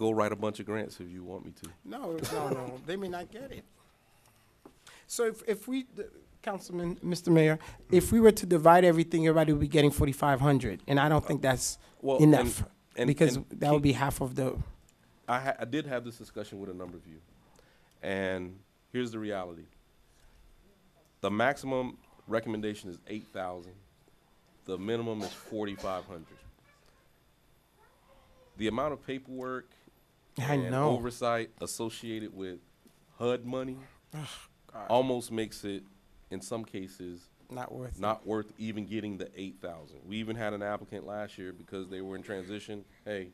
go write a bunch of grants if you want me to. No, no, no, they may not get it. So if we, Councilman, Mr. Mayor, if we were to divide everything, everybody would be getting 4,500, and I don't think that's Well, enough, and because that would keep- be half of the, I did have this discussion with a number of you, and here's the reality. The maximum recommendation is 8,000. The minimum is 4,500. The amount of paperwork I and know. oversight associated with HUD money almost makes it, in some cases, Not worth it. not worth even getting the 8,000. We even had an applicant last year because they were in transition. Hey,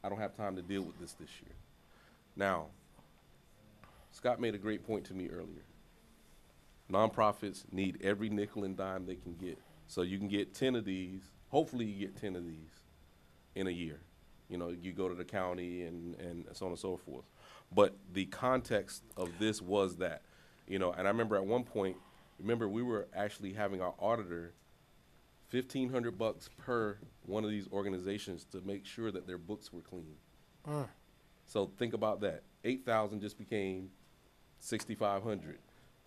I don't have time to deal with this year. Now, Scott made a great point to me earlier. Nonprofits need every nickel and dime they can get. So you can get 10 of these, hopefully you get 10 of these in a year. You know, you go to the county and so on and so forth. But the context of this was that, you know, and I remember at one point, we were actually having our auditor $1,500 per one of these organizations to make sure that their books were clean. So think about that. 8,000 just became 6,500.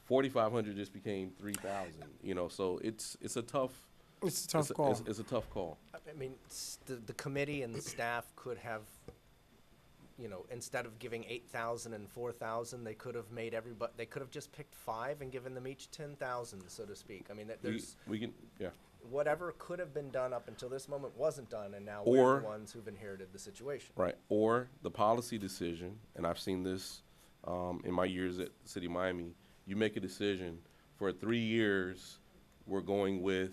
4,500 just became 3,000. You know, so it's a tough. It's a tough call. It's a tough call. I mean, the committee and the staff could have, you know, instead of giving 8,000 and 4,000, they could have made everybody. They could have just picked 5 and given them each 10,000, so to speak. I mean, there's We can, yeah. whatever could have been done up until this moment wasn't done, and now Or- we're the ones who've inherited the situation. Right, or the policy decision, and I've seen this in my years at the City of Miami, you make a decision, for 3 years, we're going with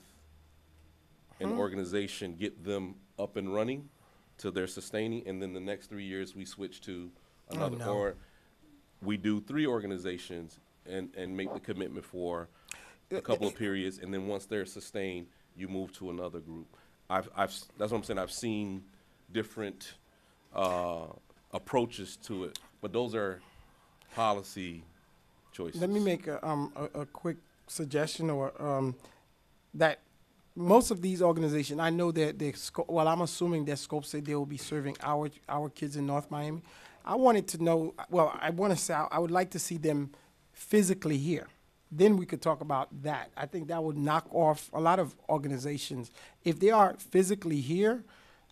an organization, get them up and running till they're sustaining, and then the next 3 years, we switch to another. no. Or we do 3 organizations and make the commitment for a couple of periods, and then once they're sustained, you move to another group. That's what I'm saying, I've seen different approaches to it, but those are policy choices. Let me make a quick suggestion, or that most of these organizations, I know that well, I'm assuming that Scope said they will be serving our kids in North Miami. I wanted to know, well, I want to say, I would like to see them physically here. Then we could talk about that. I think that would knock off a lot of organizations. If they are physically here,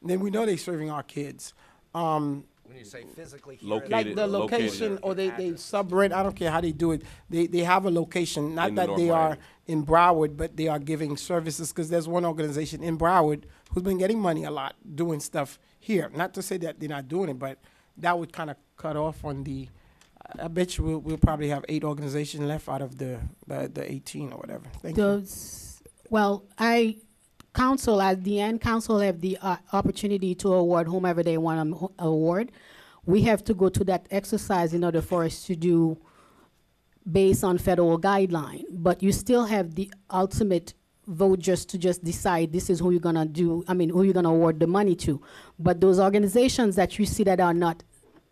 then we know they're serving our kids. When you say physically here, Located- Like the located. location, or they Address. sub-rent, I don't care how they do it. They have a location, not In the that North they are Miami. in Broward, but they are giving services, because there's one organization in Broward who's been getting money a lot, doing stuff here. Not to say that they're not doing it, but that would kind of cut off on the, I bet you we'll probably have 8 organizations left out of the 18 or whatever. Thank you. Those, well, council, at the end, council have the opportunity to award whomever they want to award. We have to go to that exercise in order for us to do based on federal guideline. But you still have the ultimate vote just to decide this is who you're gonna do, who you're gonna award the money to. But those organizations that you see that are not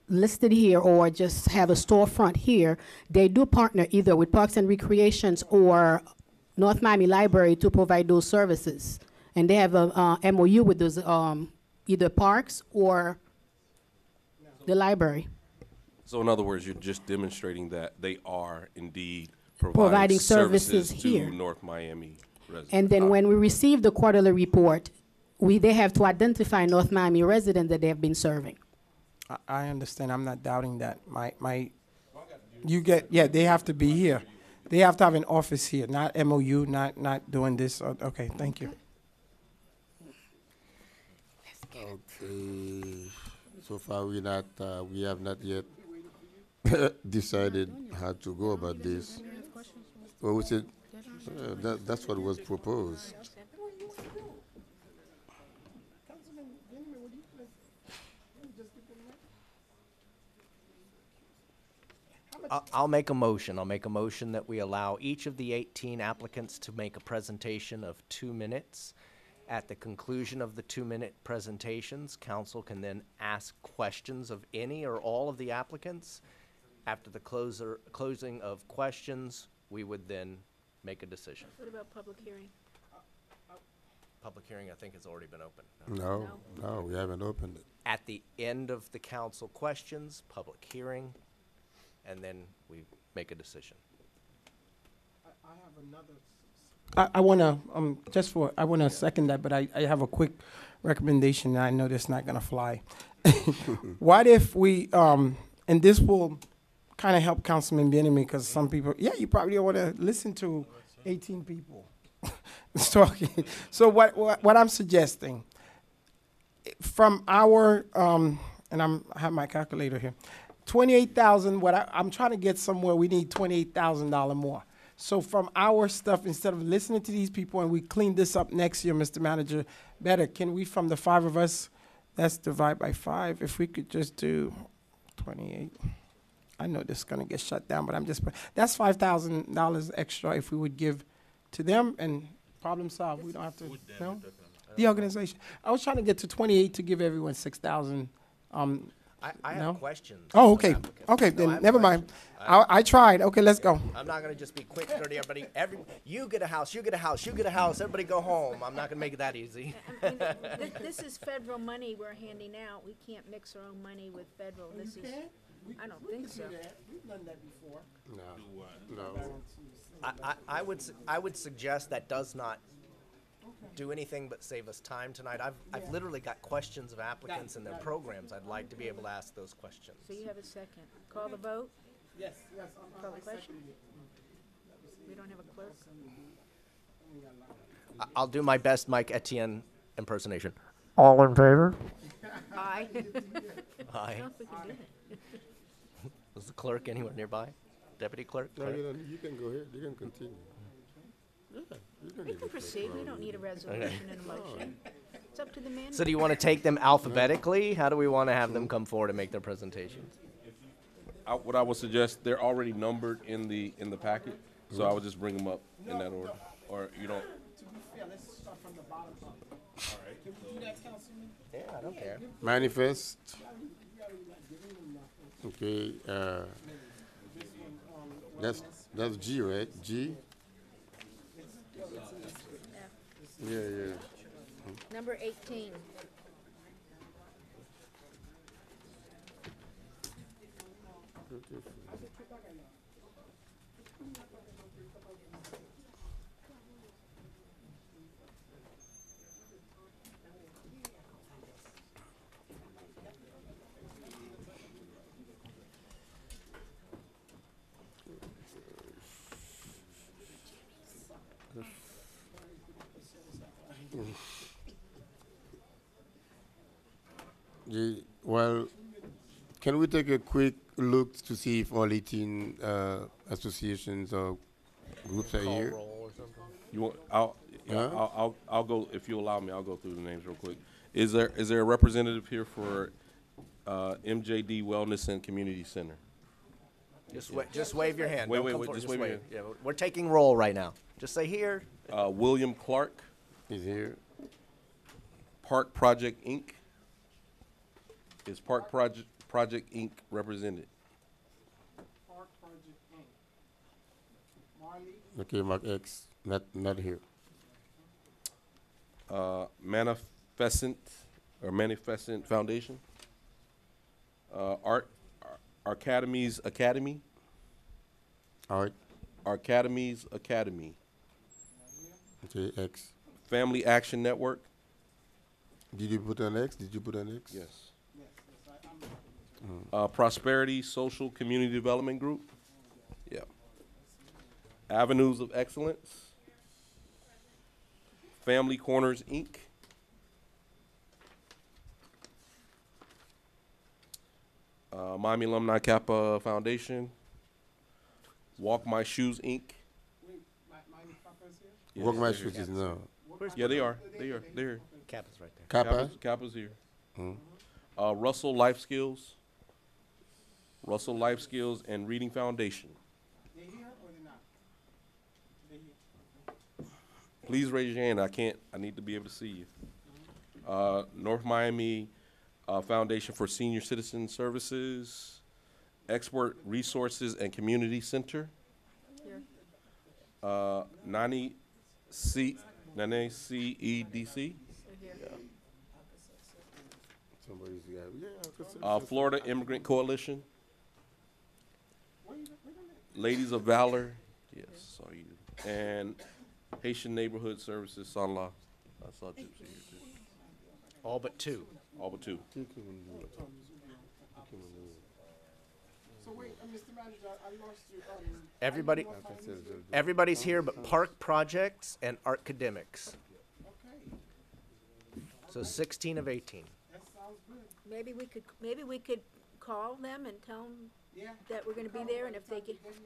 listed here or just have a storefront here, they do partner either with Parks and Recreations or North Miami Library to provide those services. And they have a MOU with those either parks or the library. So in other words, you're just demonstrating that they are indeed Providing services to here. North Miami residents. And then when we receive the quarterly report, they have to identify North Miami residents that they have been serving. I understand. I'm not doubting that. They have to be here. They have to have an office here, not MOU, not doing this. Okay, thank you. Okay. So far, we have not yet decided how to go about this. Well, we said that's what was proposed. I'll make a motion. I'll make a motion that we allow each of the 18 applicants to make a presentation of 2 minutes. At the conclusion of the 2-minute presentations, council can then ask questions of any or all of the applicants. After the closing of questions, we would then make a decision. What about public hearing? public hearing, I think, has already been opened. No, we haven't opened it. At the end of the council questions, public hearing, and then we make a decision. I want to, I want to second that, but I have a quick recommendation, and I know that's not going to fly. What if we, and this will kind of help Councilman Benjamin, because some people, yeah, you probably don't want to listen to 18 people talking. So what I'm suggesting, from our, and I have my calculator here, 28,000, I'm trying to get somewhere, we need $28,000 more. So from our stuff, instead of listening to these people and we clean this up next year, Mr. Manager, better, can we, from the 5 of us, let's divide by 5, if we could just do 28. I know this is gonna get shut down, but that's $5,000 extra if we would give to them, and problem solved, we don't have to, no? The organization. I was trying to get to 28 to give everyone 6,000, I No? have questions. oh, of okay, applicants. okay, No, I then, have never mind. questions. I tried, okay, let's go. I'm not gonna just be quick, dirty, everybody, you get a house, you get a house, you get a house, everybody go home. I'm not gonna make it that easy. I mean, this is federal money we're handing out. We can't mix our own money with federal. This is, I don't think so. We've done that before. No. I would suggest that does not do anything but save us time tonight. I've literally got questions of applicants and their programs. I'd like to be able to ask those questions. So you have a second. Call the vote? Yes, yes. Call the question? We don't have a clerk? I'll do my best Mike Etienne impersonation. All in favor? Aye. Aye. No, we can do it. Was the clerk anywhere nearby? Deputy clerk? No, Clerk? you can go ahead, you can continue. Yeah, you don't We need can to proceed. We don't need a resolution and a motion. It's up to the manager. So do you want to take them alphabetically? How do we want to have them come forward and make their presentations? What I would suggest, they're already numbered in the packet, so I would just bring them up in that order, or you don't. To be fair, let's start from the bottom up. All right. Can we do that, Councilman? Yeah, I don't care. Manifest. Okay, that's G, right? G? Yeah, yeah. Number 18. Well, can we take a quick look to see if all 18 associations or groups are Call here? roll or something? You want? Huh? I'll go if you allow me. I'll go through the names real quick. Is there a representative here for MJD Wellness and Community Center? Just wave your hand. Wait, Don't wait, come wait, forward, just wave your hand. Yeah, we're taking roll right now. Just say here. William Clark, Is here? Park Project Inc. Is Park Project Inc. represented? Park Project Inc. Marley. Okay, Mark X, not here. Manifestant Foundation. Academies Academy. All right, Academies Academy. okay, X. Family Action Network. Did you put an X? Did you put an X? Yes. Prosperity Social Community Development Group. Yeah. Avenues of Excellence. Family Corners Inc. Miami Alumni Kappa Foundation. Walk My Shoes Inc. Yeah, Walk my they're here. shoes is no. Yeah, they are. They're here. Cap is right there. Kappa? Kappa's here. Hmm. Russell Life Skills. Russell Life Skills and Reading Foundation. They here or they not? They here. Please raise your hand. I need to be able to see you. North Miami Foundation for Senior Citizen Services. Expert Resources and Community Center. Here. Nani C. Nene CEDC, Somebody's got, Florida Immigrant Coalition, Ladies of Valor, yes, saw you, and Haitian Neighborhood Services, Sanla. I saw Gypsy here too. All but two. All but two. So wait, Mr. Manager, I lost you. Everybody, everybody's here but Park Projects and Arcademics. So 16 of 18. That sounds good. Maybe we could call them and tell them Yeah. that we're gonna be there, and if they can, Because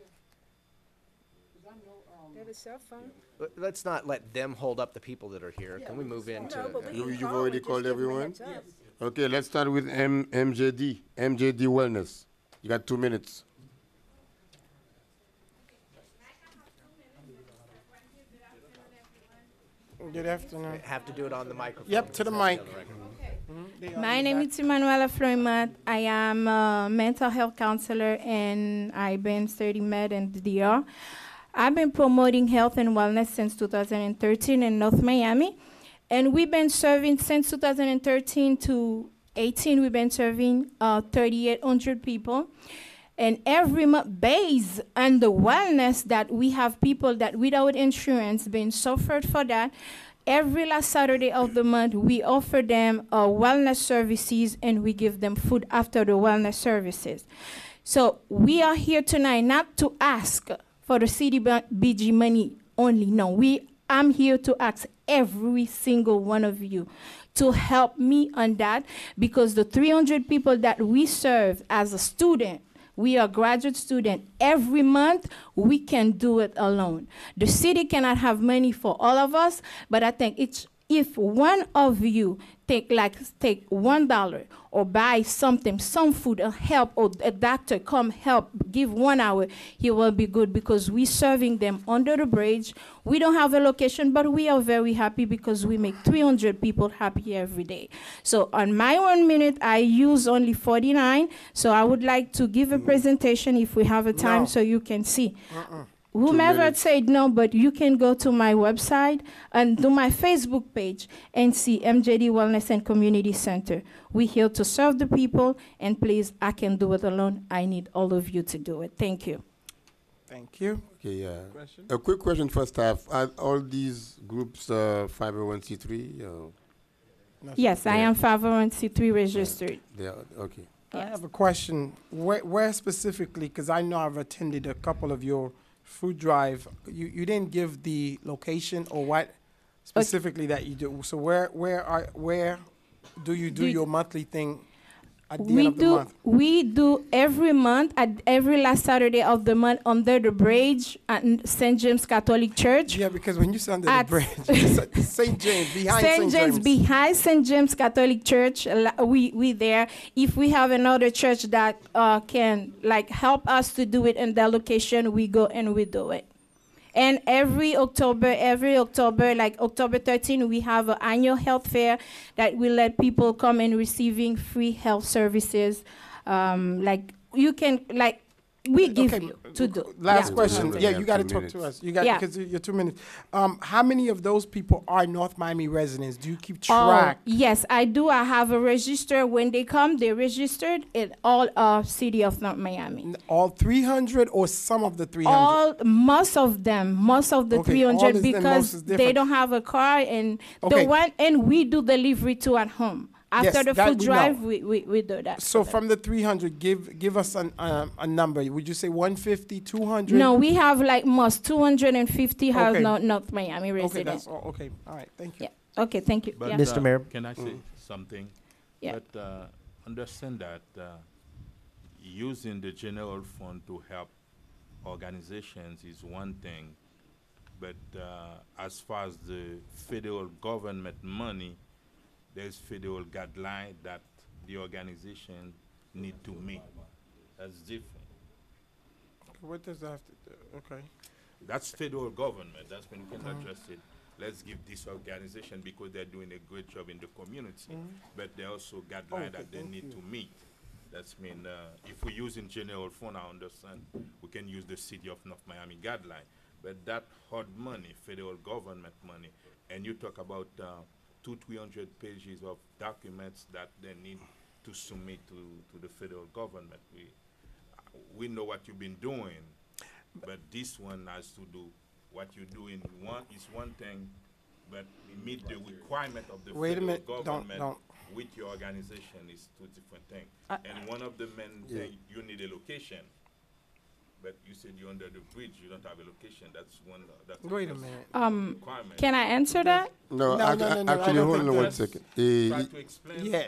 I know, they have a cell phone. Let's not let them hold up the people that are here. Can we move into? No, but we can You've call already and just called give 'em a everyone? heads up. Okay, let's start with MJD Wellness. You got 2 minutes. good afternoon. Have to do it on the microphone. Yep, to the mic. My name is Emanuela Floimat. I am a mental health counselor and I've been studying med in the DR. I've been promoting health and wellness since 2013 in North Miami. And we've been serving since 2013 to 18, we've been serving 3,800 people. And every month, based on the wellness that we have people that without insurance being suffered for that, every last Saturday of the month, we offer them wellness services and we give them food after the wellness services. So we are here tonight not to ask for the CDBG money only. No, I'm here to ask every single one of you to help me on that, because the 300 people that we serve as a student, we are graduate student. Every month, we can do it alone. The city cannot have money for all of us, but I think if one of you take $1 or buy something, some food, or help, or a doctor come help, give 1 hour, he will be good, because we serving them under the bridge. We don't have a location, but we are very happy because we make 300 people happy every day. So on my 1 minute, I use only 49. So I would like to give a presentation if we have a time, No. so you can see. Whomever said no, but you can go to my website and do my Facebook page and see MJD Wellness and Community Center. We're here to serve the people, and please, I can do it alone. I need all of you to do it. Thank you. Thank you. Okay, yeah. A quick question for staff. Are all these groups 501c3? Yes, I Yeah. am 501c3 registered. They are, okay. I have a question. Where specifically, because I know I've attended a couple of your food drive, you didn't give the location or what specifically that you do. So where do you do your monthly thing at the end of the month? We do every month, at every last Saturday of the month, under the bridge at St. James Catholic Church. Yeah, because when you say under the At bridge, it's St. James, behind St. James, behind St. James Catholic Church, we there. If we have another church that can help us to do it in their location, we go and we do it. And every October, like October 13, we have an annual health fair that will let people come and receiving free health services. We give you to do. Last Yeah. question. Yeah, Yeah, we you have got to 2 talk minutes. to us. You got Yeah. because you're 2 minutes. How many of those people are North Miami residents? Do you keep track? Yes, I do. I have a register. When they come, they registered in all city of North Miami. All 300 or some of the 300? Most of the Okay, all 300, is- then most because is they different. don't have a car, and Okay. we do delivery to at home. After Yes, the that food we drive, know. we do that. So for them. from the 300, give us a number. Would you say 150, 200? No, we have most 250 have Okay. North Miami Okay, residents. that's all. Okay, all right. Thank you. Yeah. Okay, thank you. But, Yeah. Mr. Mayor. Can I say something? Yeah. But understand that using the general fund to help organizations is one thing, but as far as the federal government money, there's federal guideline that the organization need to meet. That's different. What does that have to do? Okay. That's federal government. That's when you can address it. Let's give this organization, because they're doing a great job in the community, but they also guideline that they need to meet. That's mean if we're using general fund, I understand we can use the city of North Miami guideline, But that hard money, federal government money, and you talk about 300 pages of documents that they need to submit to the federal government. We know what you've been doing, but this one has to do what you do in one thing, but meet the requirement of the Wait a federal minute, government don't. with your organization is two different things. And one of the main things, you need a location. But you said you're under the bridge, you don't have a location. That's one. That's Wait a minute. requirement. Can I answer that? No, No, act- no, no, no, I actually, don't hold think on one that's- second. Try to explain. Yeah.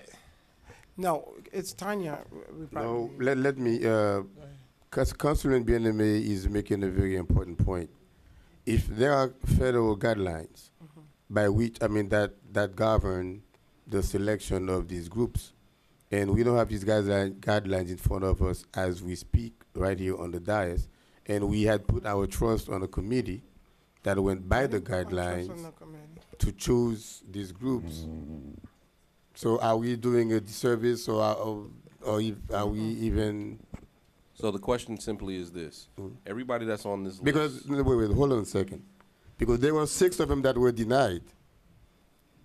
No, it's Tanya. We No, probably, let me, because Councilman Bien-Aimé is making a very important point. If there are federal guidelines by which, that govern the selection of these groups, and we don't have these guidelines in front of us as we speak right here on the dais, and we had put our trust on a committee that went by the guidelines to choose these groups. So are we doing a disservice, or are we even? So the question simply is this: everybody that's on this Because list, no, wait, hold on a second, because there were 6 of them that were denied,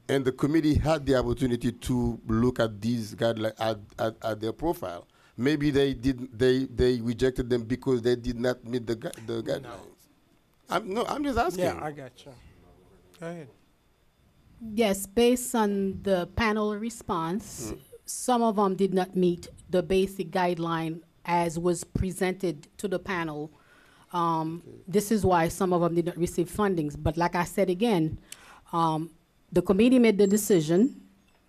and the committee had the opportunity to look at these guidelines at their profile. Maybe they rejected them because they did not meet the guidelines. I'm just asking. yeah, I got you. Go ahead. Yes, based on the panel response, some of them did not meet the basic guideline as was presented to the panel. This is why some of them did not receive fundings. But like I said again, the committee made the decision,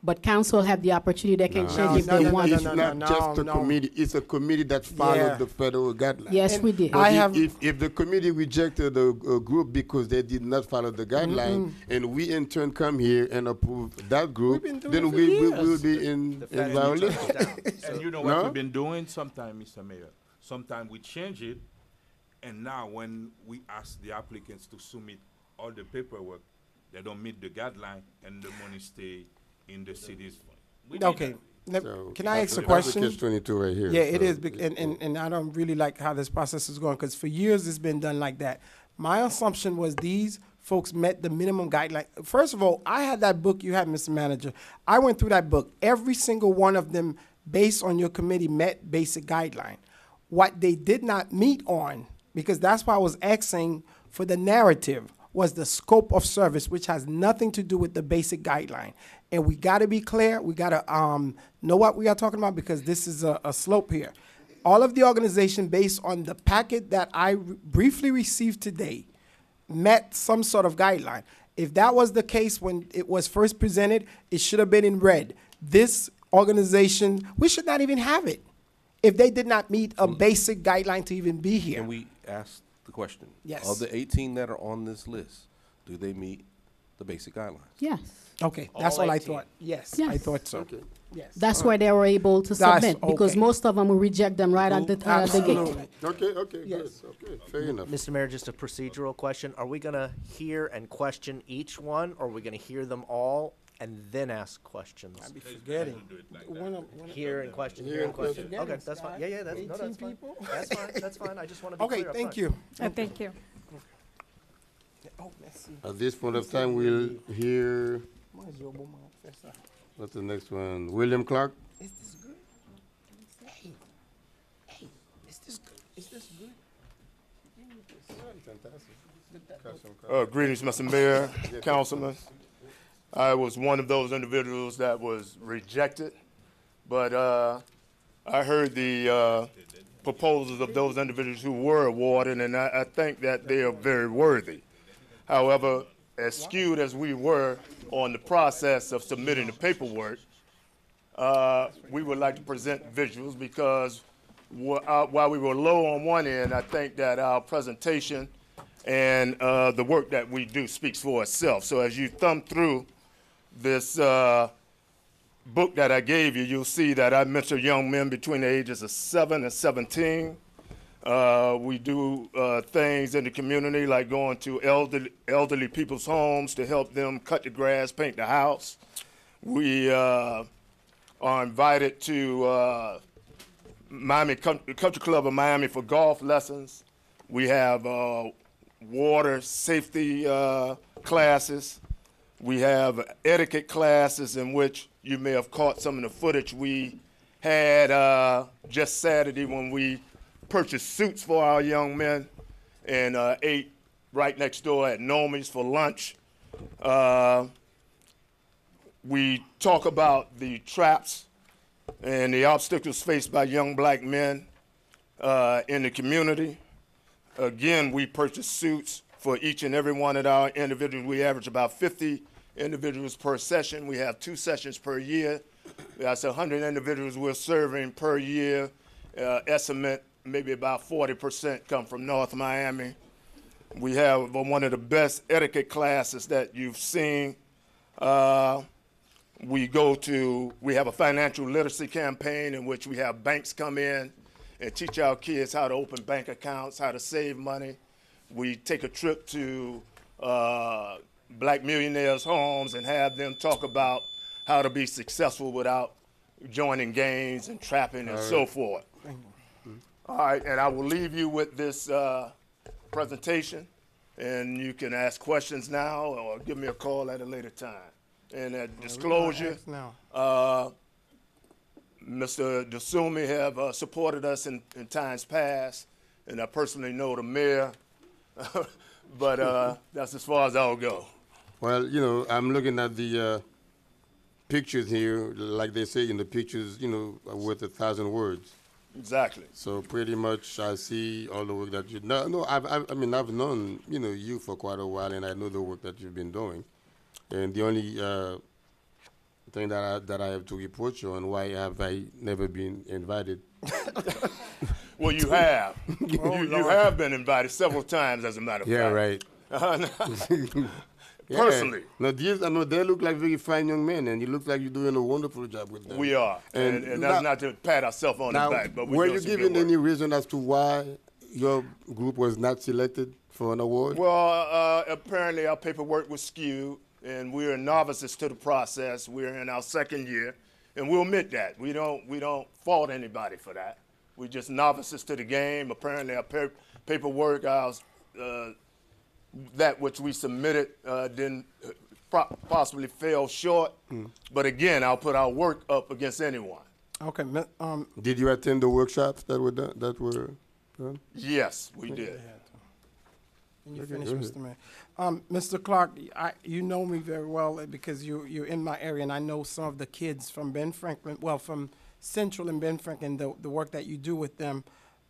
but council have the opportunity, they can change if they want. It's not just a committee, it's a committee that followed Yeah. the federal guidelines. Yes, we did. But I if, have- if the committee rejected a group because they did not follow the guideline, and we in turn come here and approve that group, We've been doing then it for we will years. be in The federal violation. touchdown. And you know what No? we've been doing? Sometimes, Mr. Mayor, sometimes we change it, and now when we ask the applicants to submit all the paperwork, they don't meet the guideline, and the money stay in the city's fund. We did Okay. that. So Can I ask a that's question? catch-22 right here. Yeah, it So is, and I don't really like how this process is going, because for years it's been done like that. My assumption was these folks met the minimum guideline. First of all, I had that book you had, Mr. Manager. I went through that book. Every single one of them, based on your committee, met basic guideline. What they did not meet on, because that's why I was asking for the narrative, was the scope of service, which has nothing to do with the basic guideline. And we got to be clear. We got to know what we are talking about, because this is a slope here. All of the organization, based on the packet that I briefly received today, met some sort of guideline. If that was the case when it was first presented, it should have been in red. This organization, we should not even have it if they did not meet a basic guideline to even be here. can we ask the question? Yes. Of the 18 that are on this list, do they meet the basic guidelines? Yes, Okay, that's all I 18. thought. Yes, Yes. I thought so. Okay. Yes. that's why they were able to That's submit, because okay. most of them will reject them right at the gate. Absolutely. Okay, Yes. good, okay, fair enough. Mr. Mayor, just a procedural question. Are we gonna hear and question each one, or are we gonna hear them all and then ask questions? I'd be forgetting. Hear and question, Hear hear and and question. question. Okay, that's fine. Yeah, yeah, that's, no, 18 that's fine. people? That's fine, that's fine. I just wanna be Okay, clear up thank front. you. Thank you. Oh, merci. At this point of time, we'll hear, Moi, j'ai au bon moment de faire ça. what's the next one? William Clark? Is this good? Hey, hey, is this good? Is this good? Greetings, Mr. Mayor, councilman. I was one of those individuals that was rejected, but I heard the proposals of those individuals who were awarded, and I think that they are very worthy. However, as skewed as we were on the process of submitting the paperwork, we would like to present visuals, because while we were low on one end, I think that our presentation and the work that we do speaks for itself. So as you thumb through this book that I gave you, you'll see that I mentor young men between the ages of 7 and 17. We do things in the community, like going to elderly people's homes to help them cut the grass, paint the house. We are invited to Miami Country Club of Miami for golf lessons. We have water safety classes. We have etiquette classes in which you may have caught some of the footage we had just Saturday when we purchased suits for our young men and ate right next door at Nomi's for lunch. We talk about the traps and the obstacles faced by young black men in the community. Again, we purchase suits for each and every one of our individuals. We average about 50 individuals per session. We have 2 sessions per year. That's 100 individuals we're serving per year. Estimate maybe about 40% come from North Miami. We have one of the best etiquette classes that you've seen. We have a financial literacy campaign in which we have banks come in and teach our kids how to open bank accounts, how to save money. We take a trip to black millionaires' homes and have them talk about how to be successful without joining gangs and trapping and so forth. All right, and I will leave you with this presentation, and you can ask questions now or give me a call at a later time. And at disclosure, Mr. Dusumi have supported us in times past, and I personally know the mayor, but that's as far as I'll go. Well, you know, I'm looking at the pictures here. Like they say in the pictures, you know, are worth 1,000 words. Exactly. So pretty much I see all the work that you no, I mean, I've known, you know, you for quite a while, and I know the work that you've been doing. And the only thing that I have to report you on, why have I never been invited? Well, you have. You have been invited several times, as a matter of Yeah, fact. right. Personally. No, these, I know they look like very fine young men, and you look like you're doing a wonderful job with them. We are. And that's not to pat ourselves on the back, but we're were you given any reason as to why your group was not selected for an award? Well, apparently our paperwork was skewed, and we're novices to the process. We're in our 2nd year, and we'll admit that. We don't fault anybody for that. We're just novices to the game. Apparently our paperwork, that which we submitted didn't possibly fell short. But again, I'll put our work up against anyone. Okay. Did you attend the workshops that were done? Yes, we did. And you finish, Mr. Mayor. Mr. Clark, you know me very well because you're in my area, and I know some of the kids from Ben Franklin, well, from Central and Ben Franklin, the work that you do with them,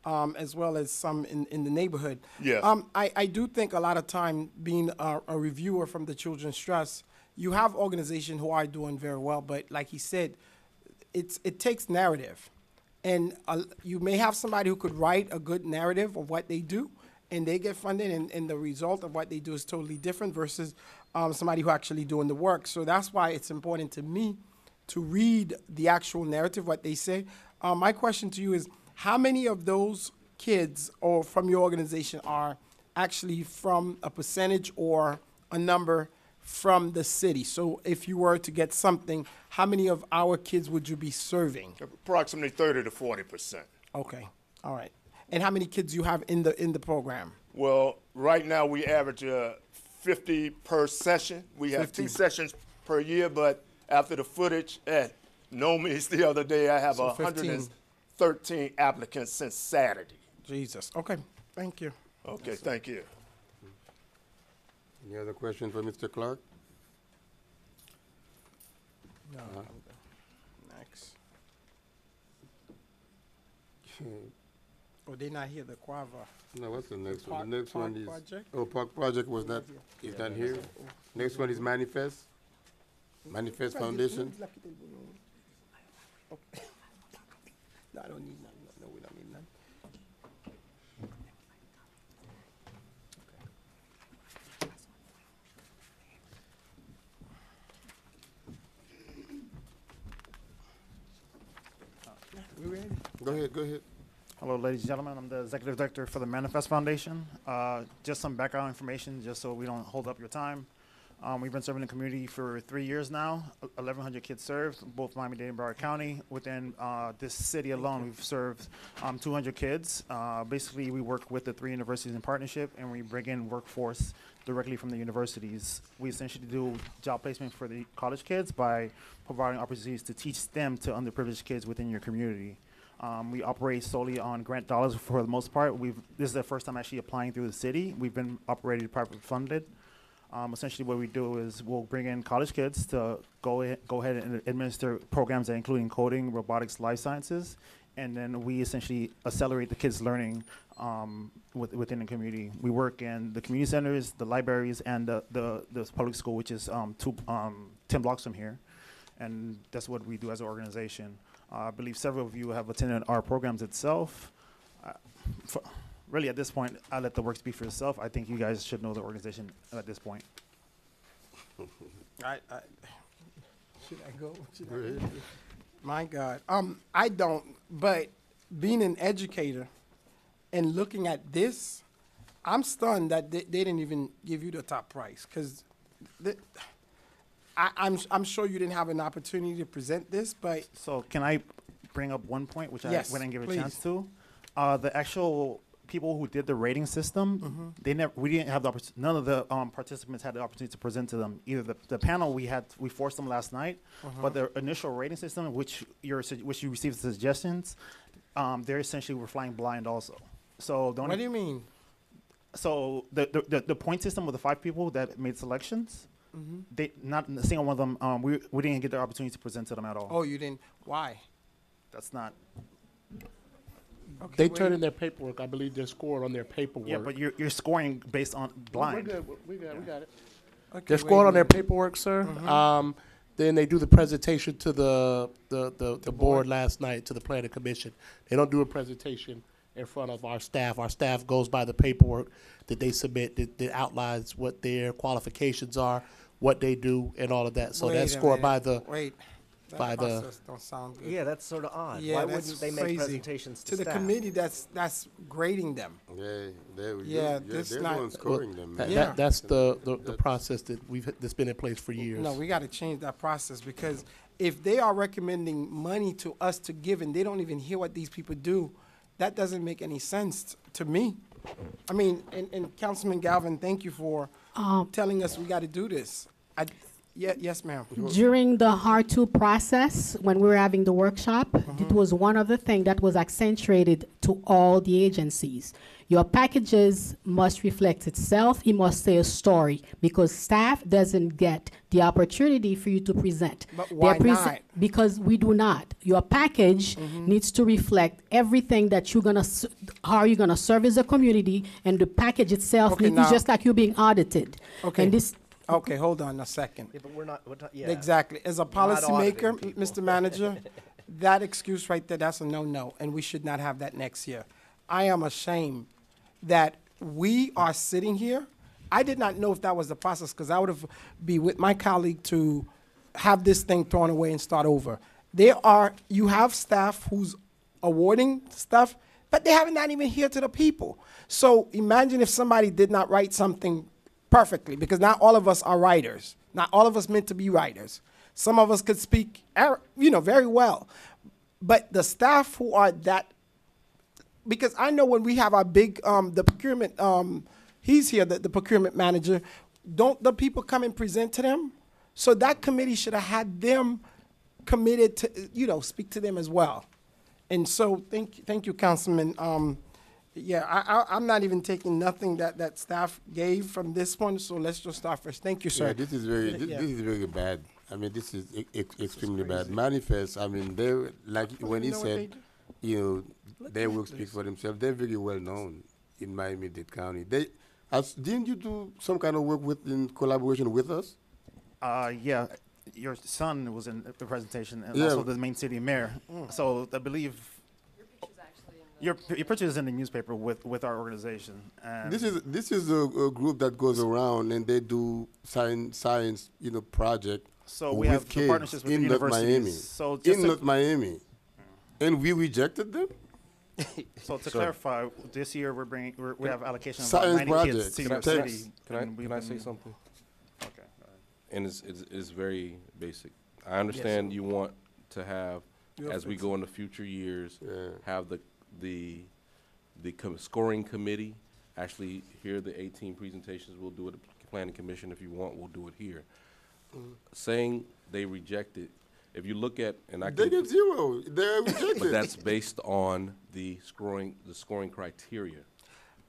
as well as some in the neighborhood. Yes. I do think a lot of time, being a reviewer from the Children's Trust, you have organizations who are doing very well, but like he said, it takes narrative. And you may have somebody who could write a good narrative of what they do, and they get funded, and the result of what they do is totally different versus somebody who actually doing the work. So that's why it's important to me to read the actual narrative, what they say. My question to you is, how many of those kids or from your organization are actually from a percentage or a number from the city? So if you were to get something, how many of our kids would you be serving? Approximately 30 to 40%. Okay, all right. And how many kids you have in the program? Well, right now we average 50 per session. We have 2 sessions per year, but after the footage at Nomi's the other day, I have So 113 applicants since Saturday. Jesus. Okay, thank you. Okay, thank you. Any other question for Mr. Clark? No. Next. Oh, they're not here, the Quava. No, what's the next Park- one? The next Park one is Project? Park Project was not is that here? Next one is Manifest. Manifest Foundation. Okay. No, I don't need none. No, we don't need none. We ready? Go ahead. Hello, ladies and gentlemen. I'm the executive director for the Manifest Foundation. Just some background information, just so we don't hold up your time. We've been serving the community for 3 years now. 1,100 kids served, both Miami-Dade and Broward County. Within this city alone, we've served 200 kids. Basically, we work with the 3 universities in partnership, and we bring in workforce directly from the universities. We essentially do job placement for the college kids by providing opportunities to teach STEM to underprivileged kids within your community. We operate solely on grant dollars for the most part. This is the first time actually applying through the city. We've been operated privately funded. Essentially, what we do is we'll bring in college kids to go ahead and administer programs that including coding, robotics, life sciences, and then we essentially accelerate the kids' learning within the community. We work in the community centers, the libraries, and the public school, which is 10 blocks from here, and that's what we do as an organization. I believe several of you have attended our programs itself. Really, at this point, I'll let the work speak for itself. I think you guys should know the organization at this point. Should I go? My God. I don't, but being an educator and looking at this, I'm stunned that they didn't even give you the top price, because I'm sure you didn't have an opportunity to present this, but. So can I bring up one point, which Yes, I wouldn't give a please. chance to? The actual people who did the rating system, we didn't have the opportunity, none of the participants had the opportunity to present to them. Either the panel we forced them last night, but the initial rating system, which you received suggestions, they essentially were flying blind also. So the only, What do you mean? So the point system with the 5 people that made selections, they not a single one of them. We didn't get the opportunity to present to them at all. Oh, you didn't, why? That's not. Okay, They wait. turn in their paperwork. I believe they're scored on their paperwork. Yeah, but you're scoring based on blind. We're good. We got it. Okay, They're wait scored a on their minute. paperwork, sir. Then they do the presentation to the board last night, to the planning commission. They don't do a presentation in front of our staff. Our staff goes by the paperwork that they submit that outlines what their qualifications are, what they do, and all of that. So Wait that's a scored by minute. the Wait. That by the- process don't sound good. Yeah, that's sort of odd. Yeah, Why that's wouldn't they make crazy. presentations To the staff? committee that's grading them. Yeah, this they're not- the ones scoring them. That- Yeah. that's the process that's been in place for years. No, we got to change that process, because if they are recommending money to us to give and they don't even hear what these people do, that doesn't make any sense to me. I mean, and Councilman Galvin, thank you for telling us we got to do this. Yes, ma'am. During the R2 process, when we were having the workshop, it was one of the things that was accentuated to all the agencies. Your packages must reflect itself. It must say a story, because staff doesn't get the opportunity for you to present. But They're why not? Because we do not. Your package needs to reflect everything that you're gonna, how you're gonna service the community, and the package itself Okay, it's now- just like you're being audited. Okay. And this, Okay, hold on a second. Yeah, but we're not, yeah. Exactly. As a We're not policymaker, auditing people. Mr. Manager, that excuse right there, that's a no-no, and we should not have that next year. I am ashamed that we are sitting here. I did not know if that was the process, because I would have be with my colleague to have this thing thrown away and start over. You have staff who's awarding stuff, but they haven't not even here to the people. So imagine if somebody did not write something perfectly, because not all of us are writers. Not all of us meant to be writers. Some of us could speak, very well. But the staff who are that, because I know when we have our big, the procurement, he's here, the procurement manager, don't the people come and present to them? So that committee should have had them committed to, speak to them as well. And so thank you, Councilman. I'm not even taking nothing that staff gave from this one, so let's just start first. Thank you, sir. Yeah, this is very Yeah. this is very bad. I mean, this is extremely bad. Manifest. I mean, they like when he know what they said, their work speaks for themselves. They're very well known in Miami-Dade County. Didn't you do some kind of work in collaboration with us? Yeah, your son was in the presentation, and Yeah. also the main city mayor. So I believe your picture is in the newspaper with our organization. And This is a group that goes around and they do science we project have with the kids partnerships with in the North universities. Miami. So just in to- North Miami, and we rejected them. So to clarify, this year we have allocation of Science 90 project. kids to Can your I- city. Can and we've I say been- something? Okay. And it's very basic. I understand you want to have, You'll as we fix go into future years, Yeah. have the scoring committee actually hear the 18 presentations. We'll do it at the planning commission. If you want, we'll do it here. Saying they rejected, if you look at, and I They can, get 0. They're rejected. but that's based on the scoring criteria.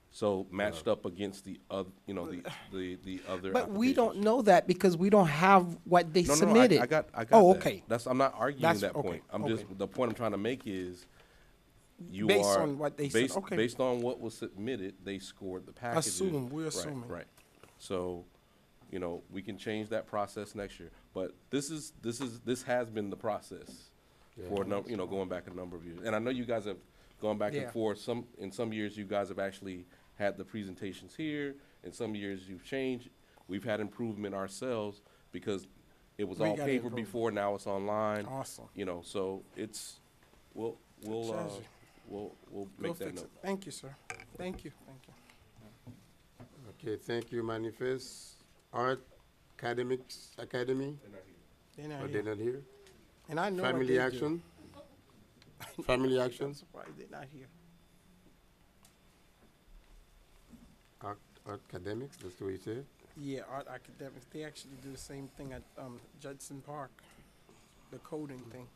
So matched up against the other, the other. But we don't applications. know that because we don't have what they No, submitted. I got Oh, that. okay. I'm not arguing That's- that okay, point. I'm okay. just, the point I'm trying to make is, you Based are. on what they said, okay. Based on what was submitted, they scored the packages. We're Right, assuming. Right. So, we can change that process next year. But this has been the process for going back a number of years. And I know you guys have gone back Yeah. and forth. In some years, you guys have actually had the presentations here. In some years, you've changed. We've had improvement ourselves because it was We all gotta paper improve. before, now it's online. Awesome. So it's, we'll Treasure. we'll Go make that fix note. it. Thank you, sir. Thank you. Thank you. Okay, thank you, Manifest. Art Academy? They're not Are here. they not here? And I know what Family they do. Action? Family I'm Action? surprised they're not here. Art Academics, that's what you said? Yeah, art academics. They actually do the same thing at Judson Park, the coding thing.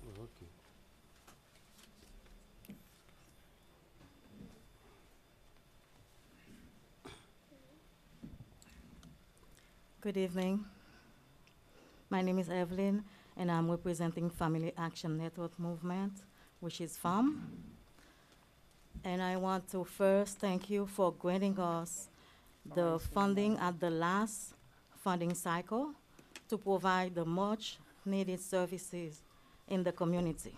Oh, okay. Good evening. My name is Evelyn, and I'm representing Family Action Network Movement, which is FAM. And I want to first thank you for granting us the funding at the last funding cycle to provide the much needed services in the community.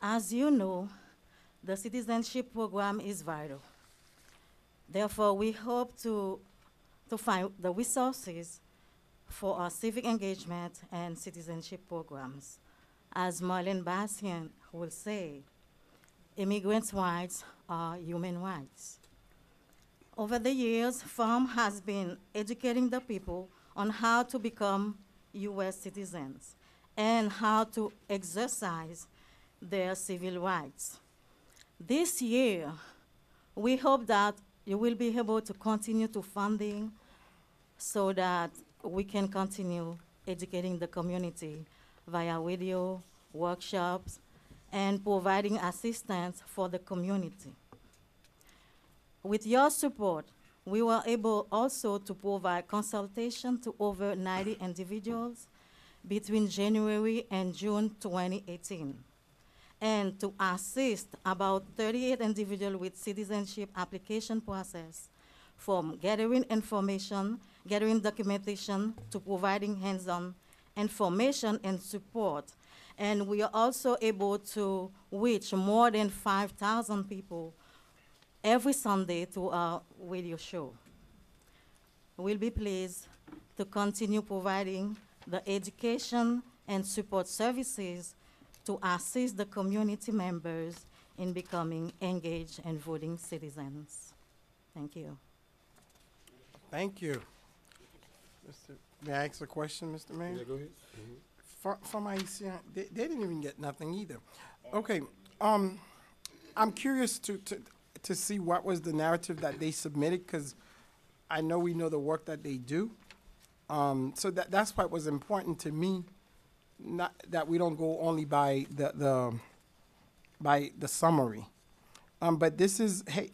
As you know, the citizenship program is vital. Therefore, we hope to find the resources for our civic engagement and citizenship programs. As Marlene Bastian will say, immigrants' rights are human rights. Over the years, FARM has been educating the people on how to become U.S. citizens and how to exercise their civil rights. This year, we hope that you will be able to continue to funding so that we can continue educating the community via radio, workshops, and providing assistance for the community. With your support, we were able also to provide consultation to over 90 individuals between January and June 2018, and to assist about 38 individuals with citizenship application process, from gathering information, gathering documentation, to providing hands-on information and support. And we are also able to reach more than 5,000 people every Sunday through our radio show. We'll be pleased to continue providing the education and support services to assist the community members in becoming engaged and voting citizens. Thank you. Thank you. May I ask a question, Mr. Mayor? Yeah, go ahead. From ICN, they didn't even get nothing either. Okay, I'm curious to see what was the narrative that they submitted, because I know we know the work that they do. So that's why it was important to me, not that we don't go only by the summary. But this is, hey,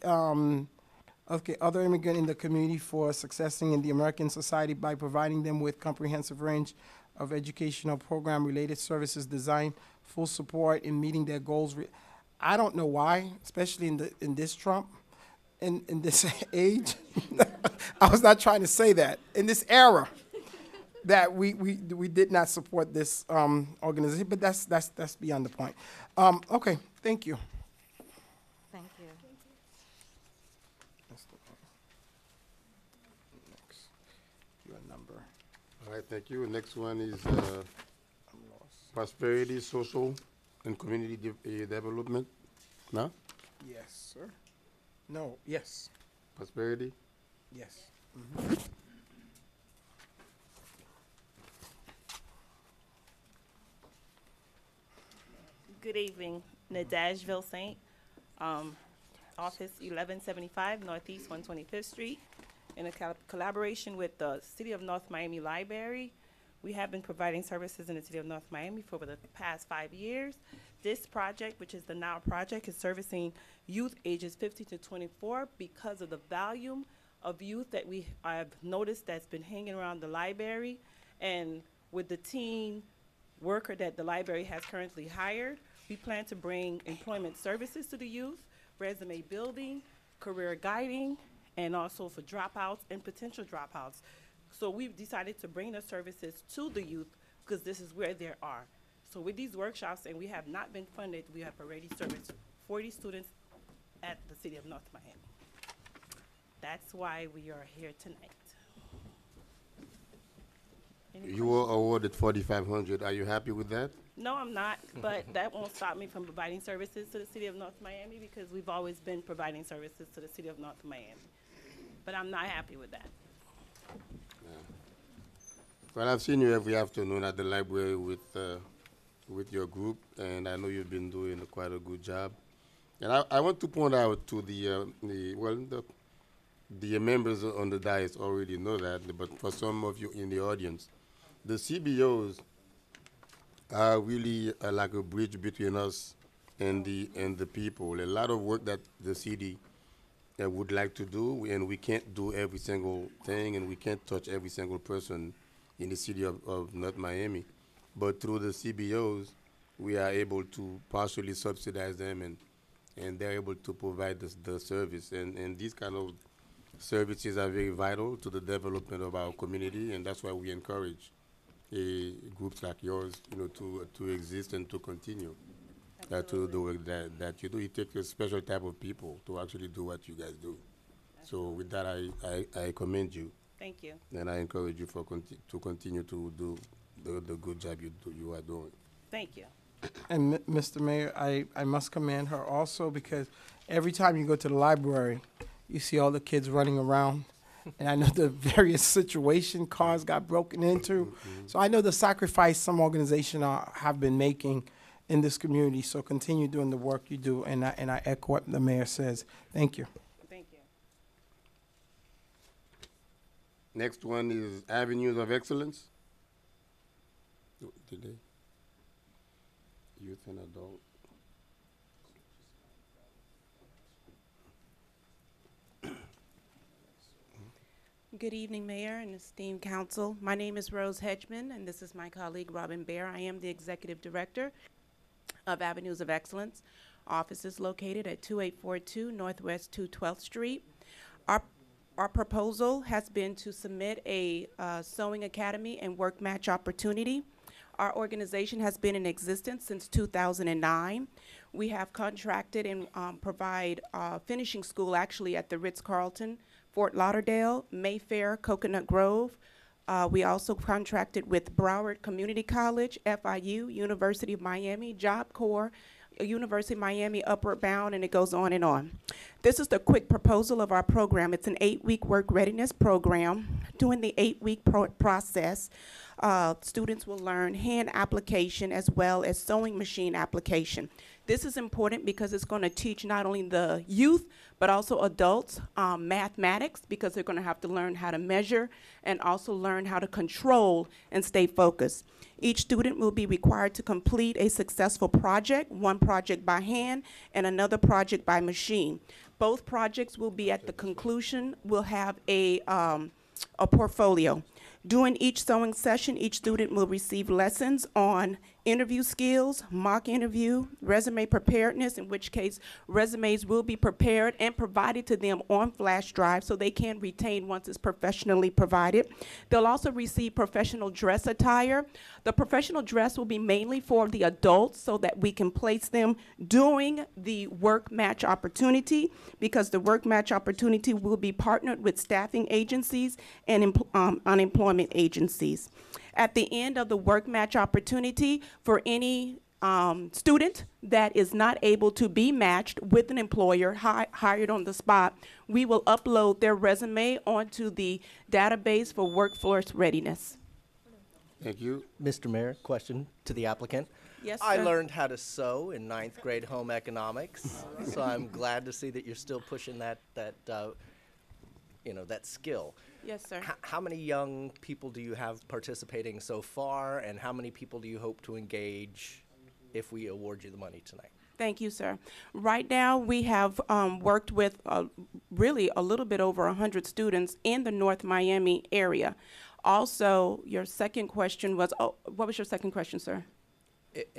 okay, other immigrant in the community for successing in the American society by providing them with comprehensive range of educational program-related services designed full support in meeting their goals. I don't know why, especially in this Trump, in this age. I was not trying to say that. In this era, that we did not support this organization, but that's beyond the point. Okay, thank you. Thank you. Next, your number. All right, thank you. Next one is Prosperity, Social, and Community Development. No? Yes, sir. No, yes, Prosperity? yes. Good evening, Nadajville Saint, Office 1175 Northeast 125th Street. In a collaboration with the City of North Miami Library, we have been providing services in the City of North Miami for over the past 5 years. This project, which is the NOW project, is servicing youth ages 15 to 24 because of the volume of youth that we have noticed that's been hanging around the library. And with the teen worker that the library has currently hired, we plan to bring employment services to the youth, resume building, career guiding, and also for dropouts and potential dropouts. So we've decided to bring the services to the youth because this is where they are. So with these workshops, and we have not been funded, we have already serviced 40 students at the City of North Miami. That's why we are here tonight. You were awarded 4,500. Are you happy with that? No, I'm not, but that won't stop me from providing services to the City of North Miami because we've always been providing services to the City of North Miami. But I'm not happy with that. Well, I've seen you every afternoon at the library with your group, and I know you've been doing quite a good job. And I want to point out to the members on the dais already know that, but for some of you in the audience, the CBOs are really like a bridge between us and the people. A lot of work that the city would like to do, and we can't do every single thing, and we can't touch every single person in the city of North Miami. But through the CBOs, we are able to partially subsidize them, and they're able to provide the service. And these kind of services are very vital to the development of our community, and that's why we encourage groups like yours, to exist and to continue to do the work that you do. It takes a special type of people to actually do what you guys do. So with that, I commend you. Thank you. And I encourage you to continue to do the good job you are doing. Thank you. And Mr. Mayor, I must commend her also because every time you go to the library, you see all the kids running around. And I know the various situation cars got broken into. So I know the sacrifice some organizations have been making in this community. So continue doing the work you do. And I echo what the mayor says. Thank you. Thank you. Next one is Avenues of Excellence. Did they? Youth and adult. Good evening, Mayor and esteemed council. My name is Rose Hedgeman, and this is my colleague, Robin Bear. I am the Executive Director of Avenues of Excellence. Office is located at 2842 Northwest 212th Street. Our proposal has been to submit a sewing academy and work match opportunity. Our organization has been in existence since 2009. We have contracted and provide finishing school actually at the Ritz-Carlton, Fort Lauderdale, Mayfair, Coconut Grove. We also contracted with Broward Community College, FIU, University of Miami, Job Corps, University of Miami, Upward Bound, and it goes on and on. This is the quick proposal of our program. It's an 8-week work readiness program. During the 8-week process, students will learn hand application as well as sewing machine application. This is important because it's going to teach not only the youth, but also adults mathematics, because they're going to have to learn how to measure and also learn how to control and stay focused. Each student will be required to complete a successful project, one project by hand and another project by machine. Both projects will be at the conclusion, will have a portfolio. During each sewing session, each student will receive lessons on interview skills, mock interview, resume preparedness, in which case resumes will be prepared and provided to them on flash drive so they can retain once it's professionally provided. They'll also receive professional dress attire. The professional dress will be mainly for the adults so that we can place them during the work match opportunity, because the work match opportunity will be partnered with staffing agencies and unemployment agencies. At the end of the work match opportunity, for any student that is not able to be matched with an employer hired on the spot, we will upload their resume onto the database for workforce readiness. Thank you. Mr. Mayor, question to the applicant. Yes, I sir. learned how to sew in ninth grade home economics, so I'm glad to see that you're still pushing that skill. Yes, sir. How many young people do you have participating so far, and how many people do you hope to engage if we award you the money tonight? Thank you, sir. Right now, we have worked with really a little bit over 100 students in the North Miami area. Also, your second question was, what was your second question, sir?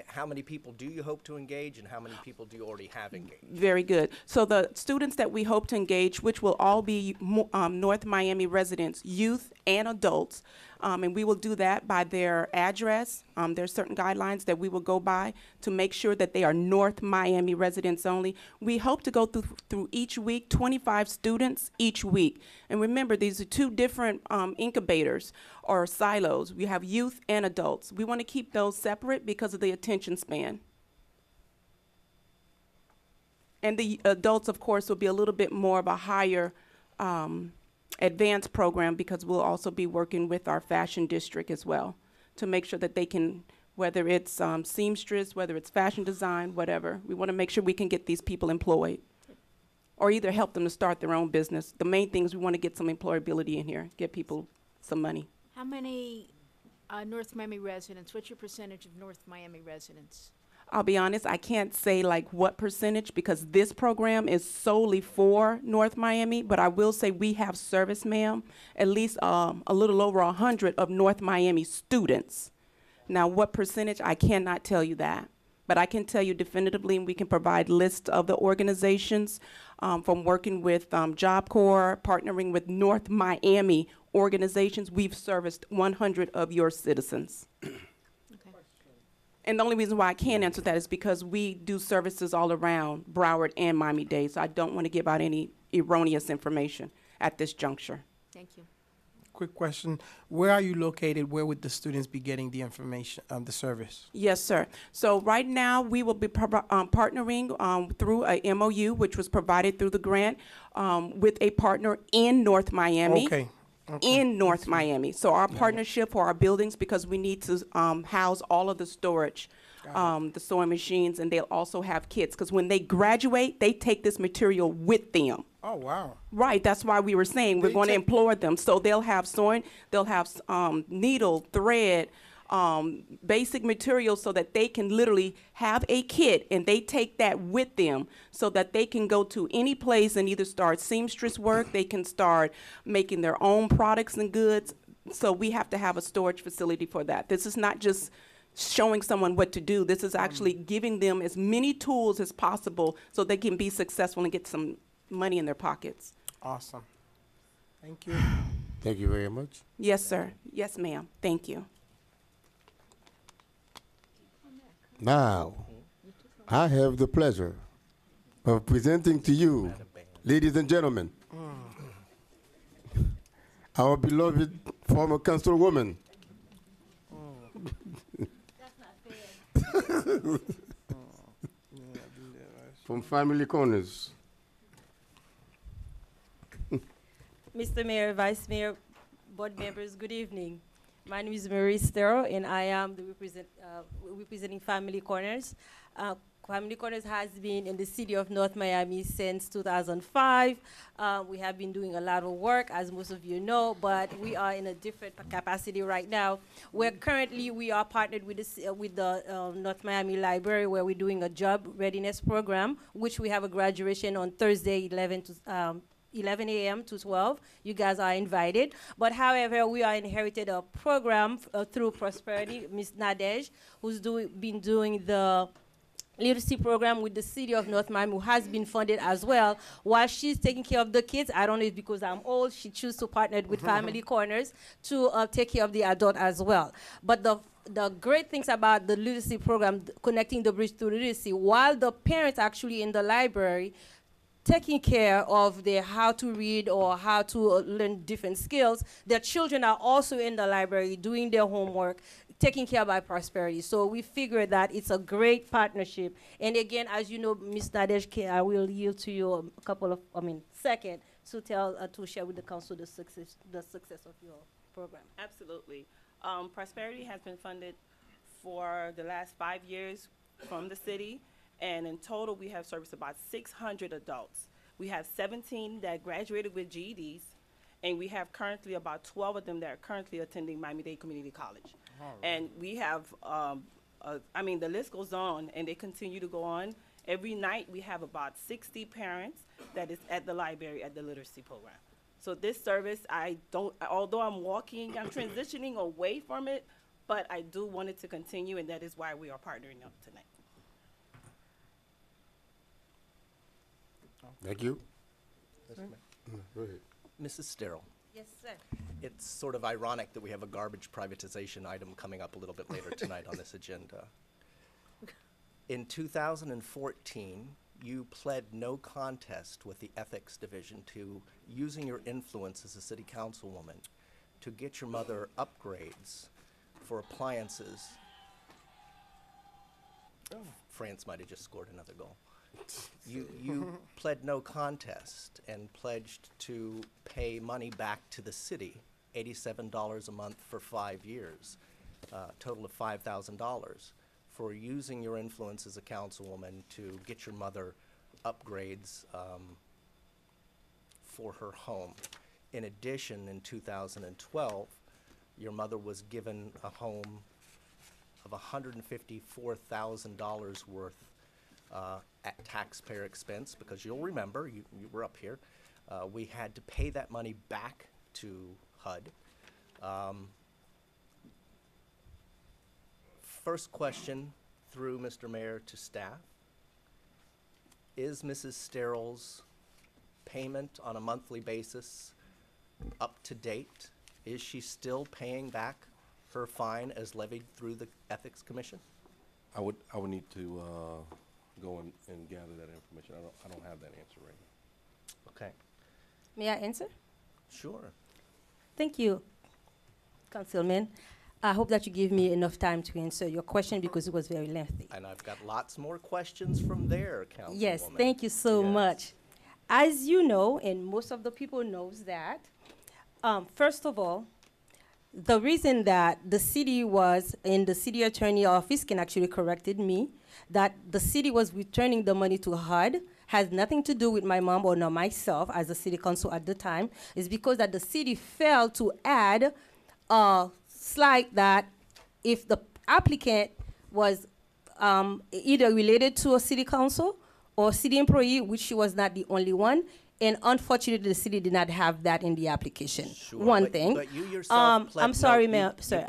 How many people do you hope to engage, and how many people do you already have engaged? Very good. So the students that we hope to engage, which will all be North Miami residents, youth and adults, and we will do that by their address. There's certain guidelines that we will go by to make sure that they are North Miami residents only. We hope to go through each week, 25 students each week. And remember, these are two different incubators or silos. We have youth and adults. We want to keep those separate because of the attention span. And the adults, of course, will be a little bit more of a higher advanced program, because we'll also be working with our fashion district as well to make sure that they can, whether it's seamstress, whether it's fashion design, whatever, we want to make sure we can get these people employed or either help them to start their own business. The main thing is we want to get some employability in here, get people some money. How many North Miami residents, what's your percentage of North Miami residents? I'll be honest, I can't say like what percentage, because this program is solely for North Miami, but I will say we have service, ma'am, at least a little over 100 of North Miami students. Now, what percentage, I cannot tell you that, but I can tell you definitively, and we can provide lists of the organizations from working with Job Corps, partnering with North Miami organizations. We've serviced 100 of your citizens. And the only reason why I can't answer that is because we do services all around Broward and Miami-Dade, so I don't want to give out any erroneous information at this juncture. Thank you. Quick question. Where are you located? Where would the students be getting the information, the service? Yes, sir. So right now, we will be partnering through a MOU, which was provided through the grant, with a partner in North Miami. Okay. In North Miami. So our partnership for our buildings, because we need to house all of the storage, the sewing machines, and they'll also have kits, because when they graduate, they take this material with them. Oh, wow. Right, that's why we were saying we're going to employ them. So they'll have sewing, they'll have needle, thread, basic materials, so that they can literally have a kit and they take that with them so that they can go to any place and either start seamstress work, they can start making their own products and goods. So we have to have a storage facility for that. This is not just showing someone what to do. This is actually giving them as many tools as possible so they can be successful and get some money in their pockets. Awesome. Thank you. Thank you very much. Yes, sir. Yes, ma'am. Thank you. Now, I have the pleasure of presenting to you, ladies and gentlemen, our beloved former councilwoman. From Family Corners. Mr. Mayor, Vice Mayor, board members, good evening. My name is Marie Stero, and I am the representing Family Corners. Family Corners has been in the city of North Miami since 2005. We have been doing a lot of work, as most of you know, but we are in a different capacity right now. We are partnered with the North Miami Library, where we're doing a job readiness program, which we have a graduation on Thursday, 11 a.m. to 12. You guys are invited. But however, we are inherited a program through Prosperity, Ms. Nadej, who's been doing the literacy program with the city of North Miami, who has been funded as well. While she's taking care of the kids, I don't know if because I'm old, she chose to partner with Family Corners to take care of the adult as well. But the great things about the literacy program, connecting the bridge to literacy, while the parents actually in the library taking care of their how to read or how to learn different skills, their children are also in the library doing their homework, taken care by Prosperity. So we figure that it's a great partnership. And again, as you know, Ms. Nadej, I will yield to you a couple of, second to share with the council the success of your program. Absolutely. Prosperity has been funded for the last 5 years from the city, and in total, we have serviced about 600 adults. We have 17 that graduated with GEDs, and we have currently about 12 of them that are currently attending Miami-Dade Community College. And we have, I mean, the list goes on, and they continue to go on. Every night, we have about 60 parents that is at the library at the literacy program. So this service, although I'm transitioning away from it, but I do want it to continue, and that is why we are partnering up tonight. Thank you. Yes, ma'am. Go ahead. Mrs. Sterrell, Yes, sir. it's sort of ironic that we have a garbage privatization item coming up a little bit later tonight on this agenda. In 2014, you pled no contest with the Ethics Division to using your influence as a city councilwoman to get your mother upgrades for appliances. France might have just scored another goal. You pled no contest and pledged to pay money back to the city, $87 a month for 5 years, total of $5,000, for using your influence as a councilwoman to get your mother upgrades for her home. In addition, in 2012, your mother was given a home of $154,000 worth at taxpayer expense, because you'll remember, you were up here, we had to pay that money back to HUD. First question through Mr. Mayor to staff. Is Mrs. Sterrell's payment on a monthly basis up to date? Is she still paying back her fine as levied through the Ethics Commission? I would need to go and gather that information. I don't have that answer right now. Okay. May I answer? Sure. Thank you, Councilman. I hope that you give me enough time to answer your question because it was very lengthy. And I've got lots more questions from there, Councilwoman. Yes, thank you so much. As you know, and most of the people knows that, first of all, the reason that the city was in the city attorney office can actually corrected me, that the city was returning the money to HUD has nothing to do with my mom or not myself as a city council at the time. It's because that the city failed to add a slide that if the applicant was either related to a city council or city employee, which she was not the only one, and unfortunately, the city did not have that in the application. Sure, One thing. But you yourself pled I'm sorry, no, sir.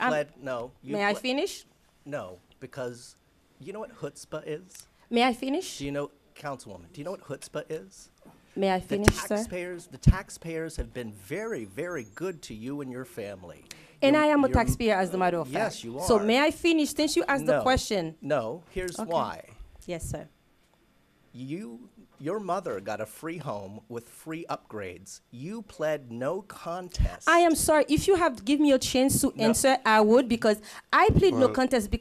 May I finish? No, because you know what chutzpah is? May I finish? Do you know, Councilwoman, do you know what chutzpah is? May I finish, sir? The taxpayers have been very, very good to you and your family. And I am a taxpayer, as a matter of fact. Yes, you are. So may I finish, since you asked the question? No, here's why. Yes, sir. Your mother got a free home with free upgrades. You pled no contest. I am sorry. If you have to give me a chance to answer, I would, because I plead no contest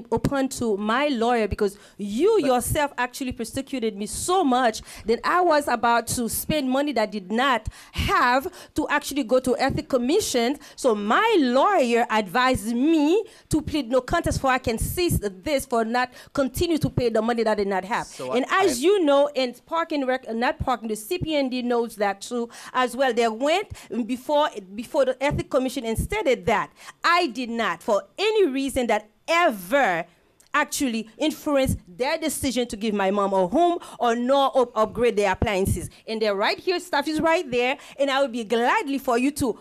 upon to my lawyer, because you yourself actually persecuted me so much that I was about to spend money that I did not have to actually go to Ethics Commission. So my lawyer advised me to plead no contest for I can cease this for not continue to pay the money that I did not have. So and as you know, and not parking, the CPND knows that too as well. They went before the Ethics Commission and stated that I did not, for any reason that ever actually influenced their decision to give my mom a home or nor upgrade their appliances. And they're right here, staff is right there, and I would be gladly for you to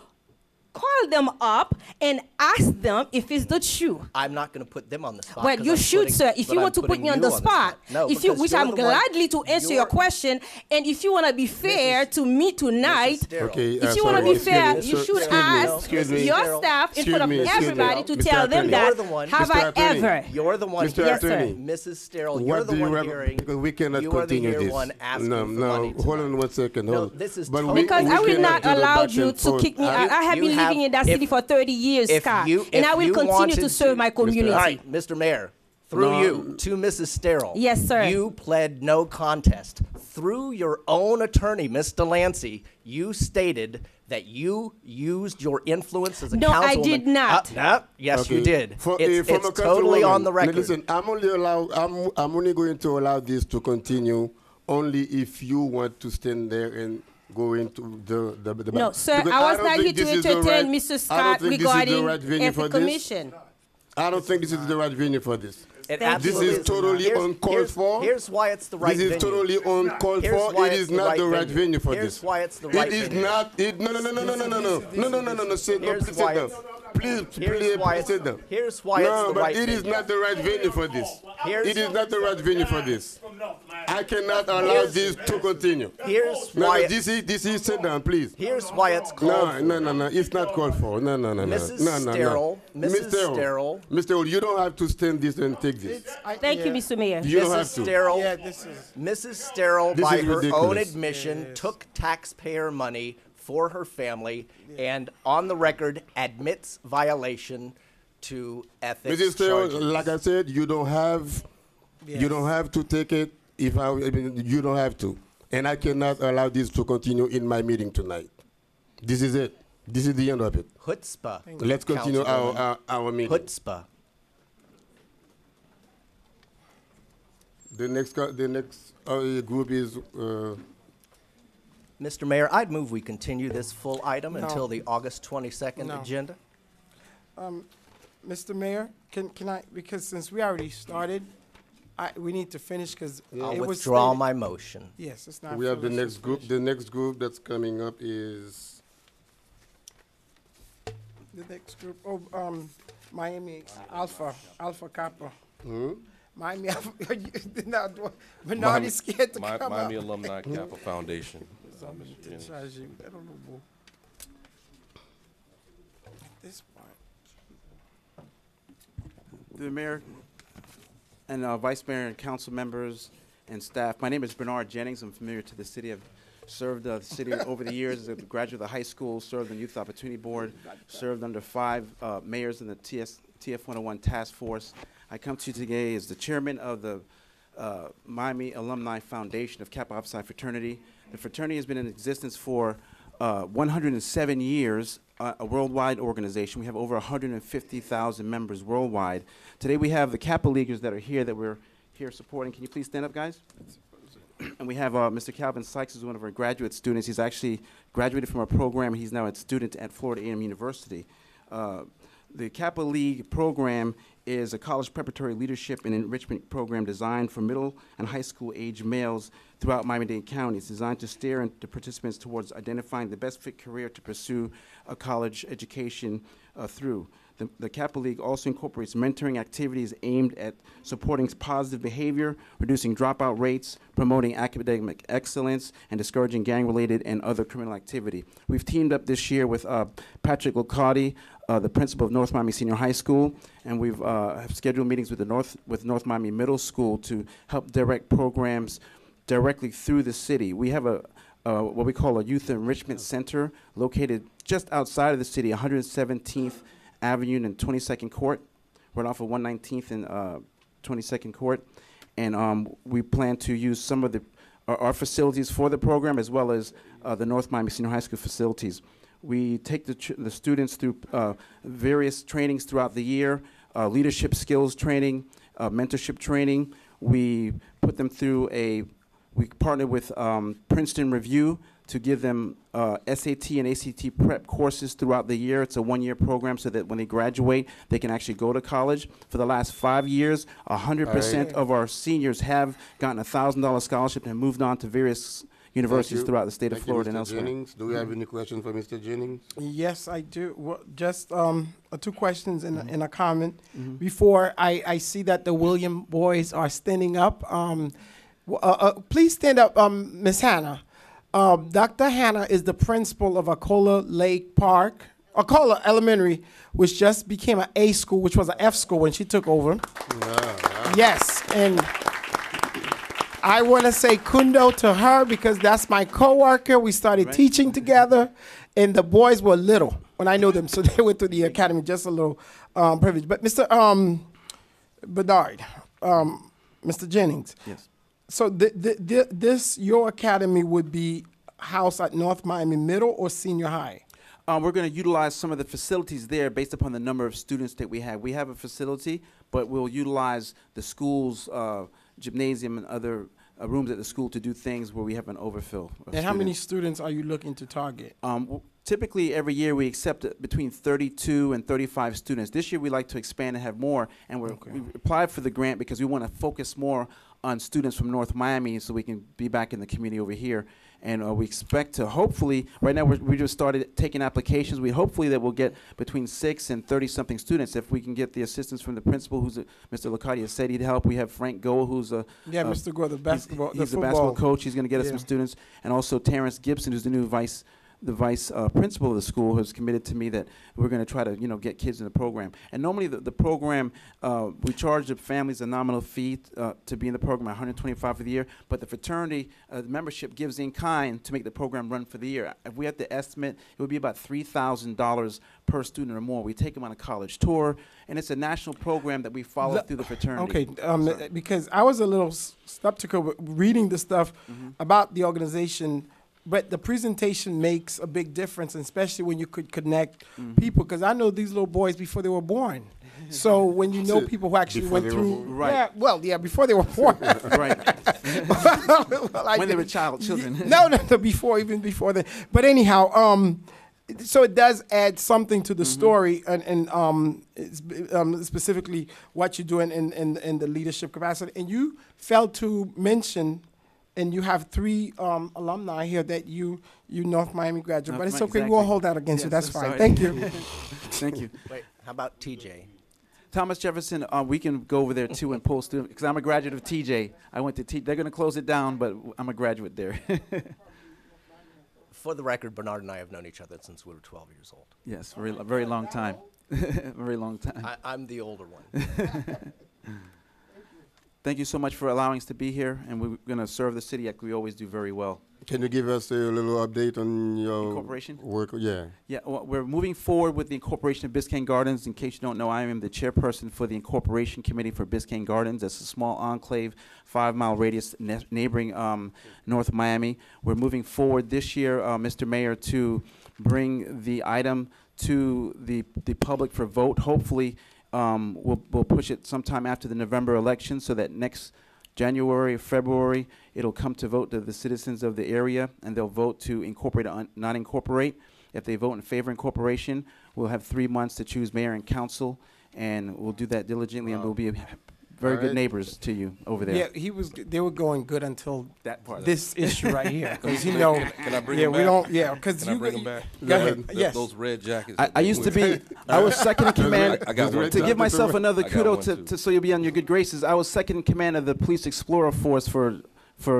call them up and ask them if it's the truth. I'm not going to put them on the spot. Well, you should, sir. If you want to put me on the spot, no, which I'm gladly to answer your question, and if you want to be fair to me tonight, if you want to be fair, you should ask your staff in front of everybody to tell them that. Have I ever? You're the one. Yes, sir. Mrs. Sterrell, you're the one hearing. Because we cannot continue this. No, hold on 1 second. No, this is because I will not allow you to kick me out. I have been living in that city for 30 years, Scott, and I will continue to serve my community. All right, Mr. Mayor, through you to Mrs. Sterrell. Yes, sir. You pled no contest. through your own attorney, Ms. Delancey, you stated that you used your influence as a No, councilwoman. I did not. No, yes, you did. For It's a totally on councilwoman, the record. Listen, I'm only going to allow this to continue only if you want to stand there and go into the No, sir, because I was don't not think here this to is the entertain right- Mr. I don't Scott think this is the regarding right venue for Ethics this. Commission. I don't think this is the right venue for this. It This absolutely is totally Here's- uncalled here's- for. Here's why it's the right This is venue. totally uncalled Here's for. why It it's is the not the right venue for Here's this. why it's the right It is venue. not. No. Sit down. Here's Please why sit down. it's- Please sit down. Here's why it's No, the but right it is venue. not the right venue for this. Here's- It is not the right venue for this. I cannot allow this to continue. Here's No, why this is sit down, please. Here's why it's called for. No. It's not called for. No. Mrs. No. Sterrell, Mrs. Sterrell. Mr. Earl, you don't have to stand this and take this. Thank you, Mr. Mayor. You don't Mrs. have to. Sterrell, Yeah, this is. Mrs. Sterrell, This by is her own ridiculous. admission, took taxpayer money for her family and, on the record, admits violation to ethics Mrs. Sterrell, charges. like I said, you don't have to take it. You don't have to, and I cannot allow this to continue in my meeting tonight. This is it. This is the end of it. Chutzpah. Let's continue Councilwoman. our meeting. Chutzpah. The next group is. Mr. Mayor, I'd move we continue this full item No. until the August 22nd No. agenda. Mr. Mayor, can I, because since we already started, we need to finish because I'll it was withdraw stated- my motion. Yes, it's not. We have the frivolous, next it's group. finished. The next group that's coming up is. The next group, Miami Alpha Kappa. Hmm? Miami Alpha, Bernard is scared to come Miami up. Alumni Kappa Foundation. Charge you. I don't know, boo. At this point. The mayor and vice mayor and council members and staff. My name is Bernard Jennings. I'm familiar to the city. I've served the city over the years as a graduate of the high school, served on the Youth Opportunity Board, served under 5 mayors in the TF 101 task force. I come to you today as the chairman of the Miami Alumni Foundation of Kappa Upside Fraternity. The fraternity has been in existence for 107 years, a worldwide organization. We have over 150,000 members worldwide. Today we have the Kappa Leaguers that are here that we're here supporting. Can you please stand up, guys? And we have Mr. Calvin Sykes, who's one of our graduate students. He's actually graduated from our program. He's now a student at Florida A&M University. The Kappa League program is a college preparatory leadership and enrichment program designed for middle and high school age males throughout Miami-Dade County. It's designed to steer the participants towards identifying the best fit career to pursue a college education through. The Kappa League also incorporates mentoring activities aimed at supporting positive behavior, reducing dropout rates, promoting academic excellence, and discouraging gang-related and other criminal activity. We've teamed up this year with Patrick Locotti, the principal of North Miami Senior High School, and we've have scheduled meetings with North Miami Middle School to help direct programs directly through the city. We have what we call a youth enrichment center located just outside of the city, 117th Avenue and 22nd Court, right off of 119th and 22nd Court, and we plan to use some of our facilities for the program as well as the North Miami Senior High School facilities. We take the students through various trainings throughout the year, leadership skills training, mentorship training. We put them through we partner with Princeton Review to give them SAT and ACT prep courses throughout the year. It's a 1-year program so that when they graduate, they can actually go to college. For the last 5 years, 100% of our seniors have gotten a $1,000 scholarship and moved on to various universities throughout the state of Florida and elsewhere. Jennings. Do we have any questions for Mr. Jennings? Yes, I do. Well, just 2 questions and a comment. Before I see that the William boys are standing up, please stand up, Ms. Hannah. Dr. Hannah is the principal of Acola Lake Park, Acola Elementary, which just became an A school, which was an F school when she took over. Yes, and I want to say kundo to her because that's my coworker. We started teaching together, and the boys were little when I knew them, so they went to the academy, just a little privilege. But Mr. Bedard, Mr. Jennings. Yes. So this, your academy would be housed at North Miami Middle or Senior High? We're going to utilize some of the facilities there based upon the number of students that we have. We have a facility, but we'll utilize the school's gymnasium and other rooms at the school to do things where we have an overfill. And how many students are you looking to target? Typically, every year we accept between 32 and 35 students. This year, we like to expand and have more, and we applied for the grant because we want to focus more on students from North Miami so we can be back in the community over here. And we expect to hopefully, right now we just started taking applications. We hopefully that we'll get between 6 and 30-something students if we can get the assistance from the principal, who's Mr. Lacadia said he'd help. We have Frank Goa, who's Mr. Goa, the basketball, he's the basketball coach. He's going to get us Yeah. some students, and also Terrence Gibson, who's the new vice principal of the school, has committed to me that we're going to try to, get kids in the program. And normally the program, we charge the families a nominal fee to be in the program, $125 for the year, but the fraternity membership gives in kind to make the program run for the year. If we had to estimate, it would be about $3,000 per student or more. We take them on a college tour, and it's a national program that we follow through the fraternity. Okay, because I was a little skeptical with reading the stuff about the organization. But the presentation makes a big difference, especially when you could connect people. Because I know these little boys before they were born. So when you know people who actually Before went they were through, born. Right. yeah, well, yeah, before they were born, Right. Well, When they were children. no, even before that. But anyhow, so it does add something to the story, and specifically what you're doing in the leadership capacity. And you failed to mention. And you have 3 alumni here that you North Miami graduate, but it's okay. We won't hold that against you. That's I'm fine. sorry. Thank you. Thank you. Wait, how about TJ? Thomas Jefferson, we can go over there too and pull students, because I'm a graduate of TJ. I went to they're going to close it down, but I'm a graduate there. For the record, Bernard and I have known each other since we were 12 years old. Yes, very long time. Very long time. I'm the older one. Thank you so much for allowing us to be here, and we're going to serve the city like we always do very well. Can you give us a little update on your Incorporation? work? Yeah. Yeah, well, we're moving forward with the incorporation of Biscayne Gardens. In case you don't know, I am the chairperson for the incorporation committee for Biscayne Gardens. That's a small enclave, 5-mile radius neighboring North Miami. We're moving forward this year, Mr. Mayor, to bring the item to the public for vote. Hopefully, we'll push it sometime after the November election so that next January or February, it'll come to vote to the citizens of the area, and they'll vote to incorporate or not incorporate. If they vote in favor of incorporation, we'll have 3 months to choose mayor and council, and we'll do that diligently, and we'll be very good neighbors to you over there. Yeah, they were going good until that part. This issue right here, because Can I bring them back? we don't. Yeah, because Can I bring them back? Go ahead. Yes. Those red jackets. I used to be, I was second in command, I got one to too. give myself another I got kudo one too. so you'll be on your good graces, I was second in command of the Police Explorer Force for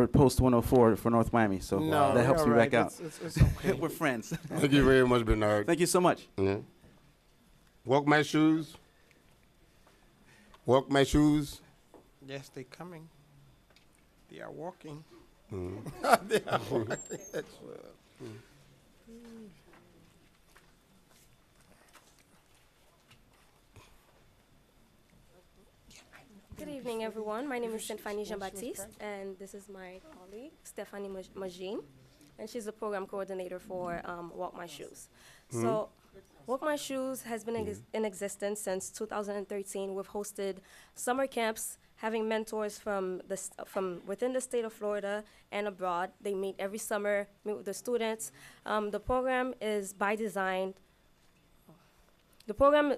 Post 104 for North Miami, so No, that helps all me right. back out. It's okay. We're friends. Thank you very much, Bernard. Thank you so much. Yeah. Walk my shoes. Walk my shoes. Yes, they're coming. They are walking. Mm. They are walking. Good evening, everyone. My name is Stephanie Jean-Baptiste, and this is my colleague, Stephanie Majin, and she's the program coordinator for Walk My Shoes. So, Walk My Shoes has been in existence since 2013. We've hosted summer camps, having mentors from within the state of Florida and abroad. They meet every summer, meet with the students. The program is by design. The program,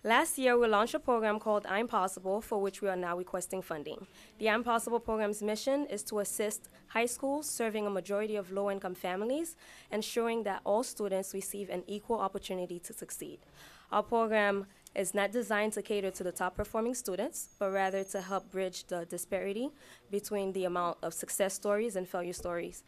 Last year, we launched a program called I'm Possible, for which we are now requesting funding. The I'm Possible program's mission is to assist high schools serving a majority of low-income families, ensuring that all students receive an equal opportunity to succeed. Our program is not designed to cater to the top-performing students, but rather to help bridge the disparity between the amount of success stories and failure stories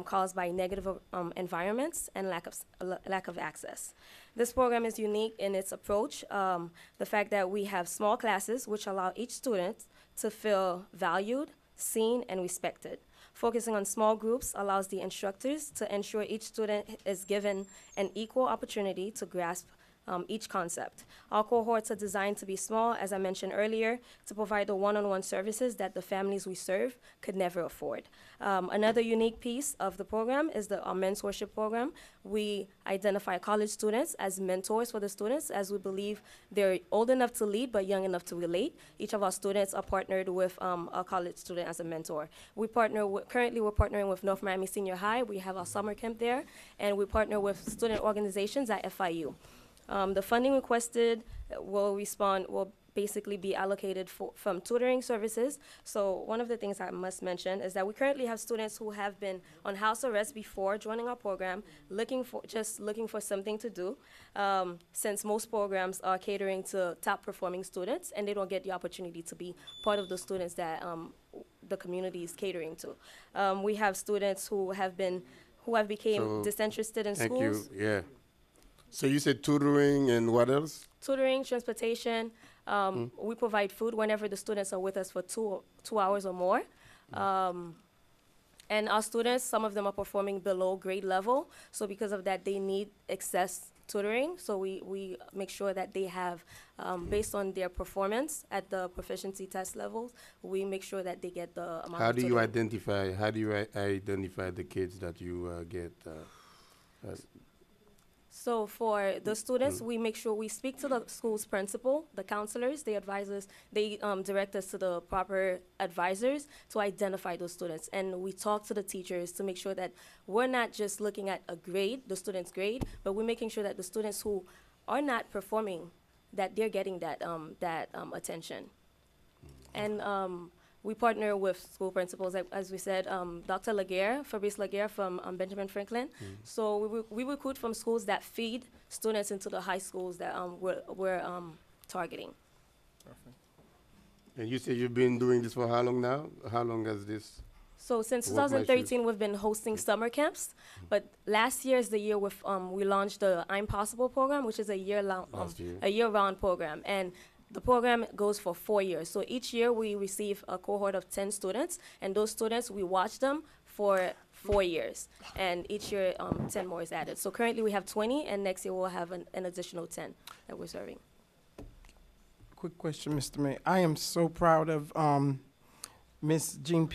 caused by negative environments and lack of access. This program is unique in its approach, the fact that we have small classes which allow each student to feel valued, seen, and respected. Focusing on small groups allows the instructors to ensure each student is given an equal opportunity to grasp each concept. Our cohorts are designed to be small, as I mentioned earlier, to provide the one-on-one services that the families we serve could never afford. Another unique piece of the program is our mentorship program. We identify college students as mentors for the students, as we believe they're old enough to lead but young enough to relate. Each of our students are partnered with a college student as a mentor. Currently we're partnering with North Miami Senior High. We have our summer camp there, and we partner with student organizations at FIU. The funding requested will basically be allocated from tutoring services. So one of the things I must mention is that we currently have students who have been on house arrest before joining our program, looking for something to do, since most programs are catering to top performing students and they don't get the opportunity to be part of the students that the community is catering to. We have students who have became disinterested in schools. Thank you, yeah. So you said tutoring and what else? Tutoring, transportation. We provide food whenever the students are with us for 2 hours or more. And our students, some of them are performing below grade level. So because of that, they need excess tutoring. So we make sure that they have, based on their performance at the proficiency test levels, we make sure that they get the amount of tutoring. How do you identify the kids that you get? So for the students, we make sure we speak to the school's principal, the counselors, the advisors. They direct us to the proper advisors to identify those students. And we talk to the teachers to make sure that we're not just looking at a grade, the student's grade, but we're making sure that the students who are not performing, that they're getting that, attention. And we partner with school principals, as we said, Dr. Laguerre, Fabrice Laguerre from Benjamin Franklin. So we recruit from schools that feed students into the high schools that we're targeting. Perfect. And you say you've been doing this for how long now? How long has this? So since 2013, we've been hosting summer camps. But last year is the year we launched the I'm Possible program, which is a year-round program. And the program goes for 4 years. So each year we receive a cohort of 10 students, and those students, we watch them for 4 years. And each year, 10 more is added. So currently we have 20, and next year we'll have an additional 10 that we're serving. Quick question, Mr. Mayor. I am so proud of Ms. Jean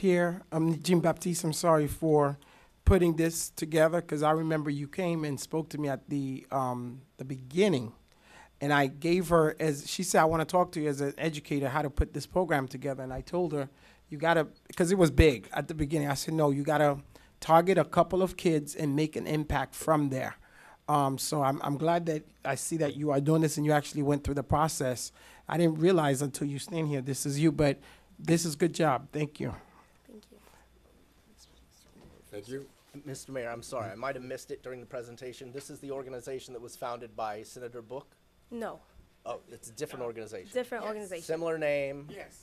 Baptiste, I'm sorry, for putting this together, because I remember you came and spoke to me at the beginning. And I gave her, she said, I want to talk to you as an educator, how to put this program together. And I told her, you got to, because it was big at the beginning. I said, no, you got to target a couple of kids and make an impact from there. So I'm glad that I see that you are doing this and you actually went through the process. I didn't realize until you stand here, this is you, but this is a good job. Thank you. Thank you. Thank you. Mr. Mayor, I'm sorry, I might have missed it during the presentation. This is the organization that was founded by Senator Book? No. Oh, it's a different organization. Different organization. Similar name. Yes.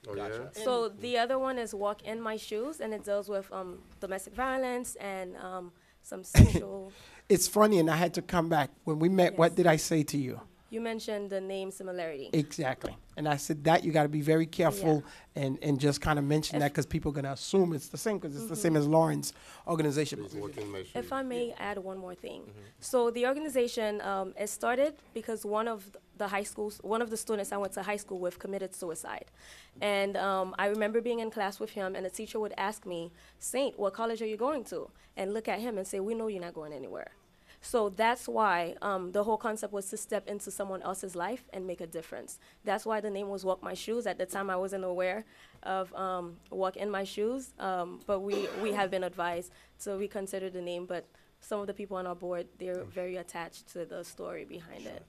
Oh, Gotcha. yeah? So the other one is Walk in My Shoes, and it deals with domestic violence and some sexual. It's funny, and I had to come back. When we met, what did I say to you? You mentioned the name similarity. Exactly. And I said that you got to be very careful and just kind of mention that because people are going to assume it's the same because it's the same as Lauren's organization. If I may add one more thing. So the organization, it started because one of the students I went to high school with committed suicide. And I remember being in class with him, and the teacher would ask me, Saint, what college are you going to? And look at him and say, we know you're not going anywhere. So that's why the whole concept was to step into someone else's life and make a difference. That's why the name was Walk My Shoes. At the time, I wasn't aware of Walk in My Shoes, but we have been advised to reconsider the name. But some of the people on our board, they're very attached to the story behind it.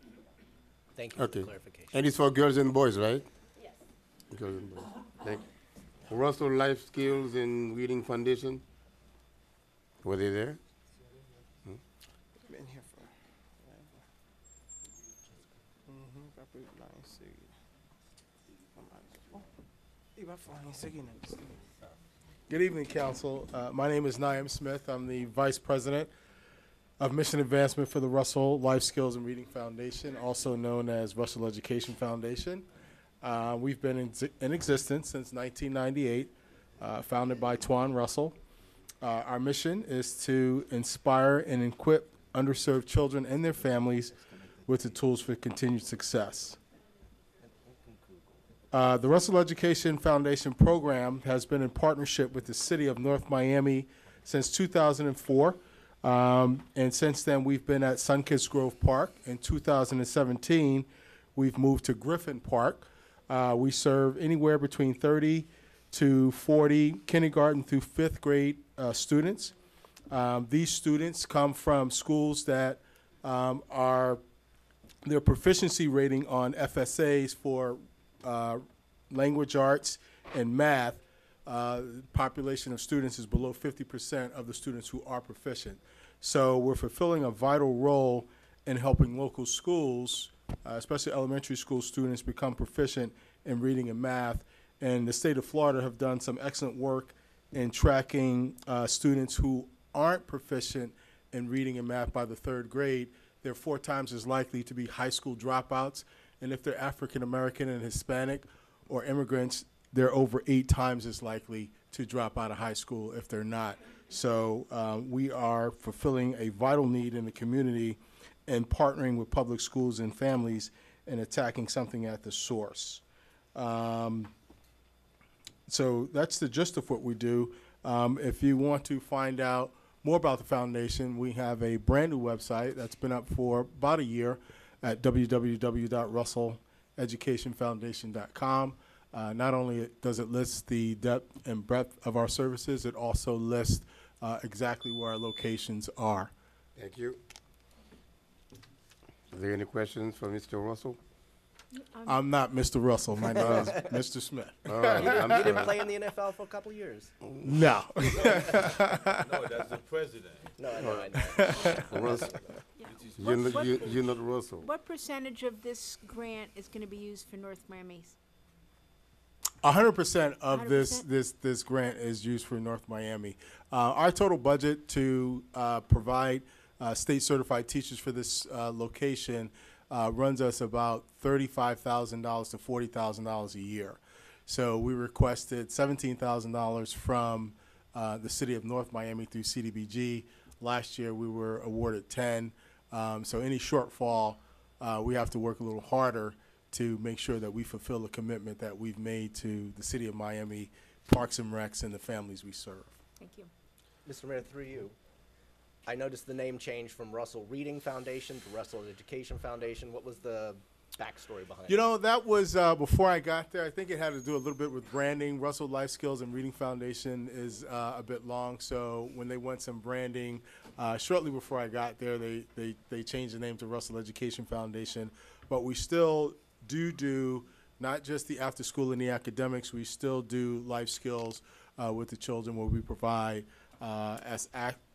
Thank you for the clarification. And it's for girls and boys, right? Yes. Girls and boys. Thank you. Russell Life Skills and Reading Foundation, were they there? Been here for Good evening, Council. My name is Naim Smith. I'm the Vice President of Mission Advancement for the Russell Life Skills and Reading Foundation, also known as Russell Education Foundation. We've been in existence since 1998, founded by Twan Russell. Our mission is to inspire and equip underserved children and their families with the tools for continued success. The Russell Education Foundation program has been in partnership with the City of North Miami since 2004. And since then, we've been at Sunkist Grove Park. In 2017, we've moved to Griffin Park. We serve anywhere between 30 to 40 kindergarten through 5th grade students. These students come from schools that their proficiency rating on FSAs for language arts and math, population of students is below 50% of the students who are proficient. So we're fulfilling a vital role in helping local schools, especially elementary school students, become proficient in reading and math. And the state of Florida have done some excellent work in tracking students who aren't proficient in reading and math by the 3rd grade. They're 4 times as likely to be high school dropouts. And if they're African American and Hispanic or immigrants, they're over 8 times as likely to drop out of high school if they're not. So we are fulfilling a vital need in the community and partnering with public schools and families and attacking something at the source. So that's the gist of what we do. If you want to find out more about the foundation, we have a brand new website that's been up for about a year at www.russelleducationfoundation.com. Not only does it list the depth and breadth of our services, it also lists exactly where our locations are. Thank you. Are there any questions for Mr. Russell? I'm not Mr. Russell. My name is Mr. Smith. All right, You I'm didn't sorry. play in the NFL for a couple of years. No. No, that's the president. No, I know. Russell. What- You're not Russell. What percentage of this grant is gonna be used for North Miami's? 100% of 100%? this grant is used for North Miami. Our total budget to provide state certified teachers for this location runs us about $35,000 to $40,000 a year. So we requested $17,000 from the city of North Miami through CDBG. Last year we were awarded 10. So any shortfall, we have to work a little harder to make sure that we fulfill the commitment that we've made to the city of Miami, Parks and Recs, and the families we serve. Thank you. Mr. Mayor, through you, I noticed the name change from Russell Reading Foundation to Russell Education Foundation. What was the backstory behind You it? know, that was before I got there. I think it had to do a little bit with branding. Russell Life Skills and Reading Foundation is a bit long, so when they want some branding, shortly before I got there, they changed the name to Russell Education Foundation. But we still do not just the after school and the academics, we still do life skills with the children, where we provide as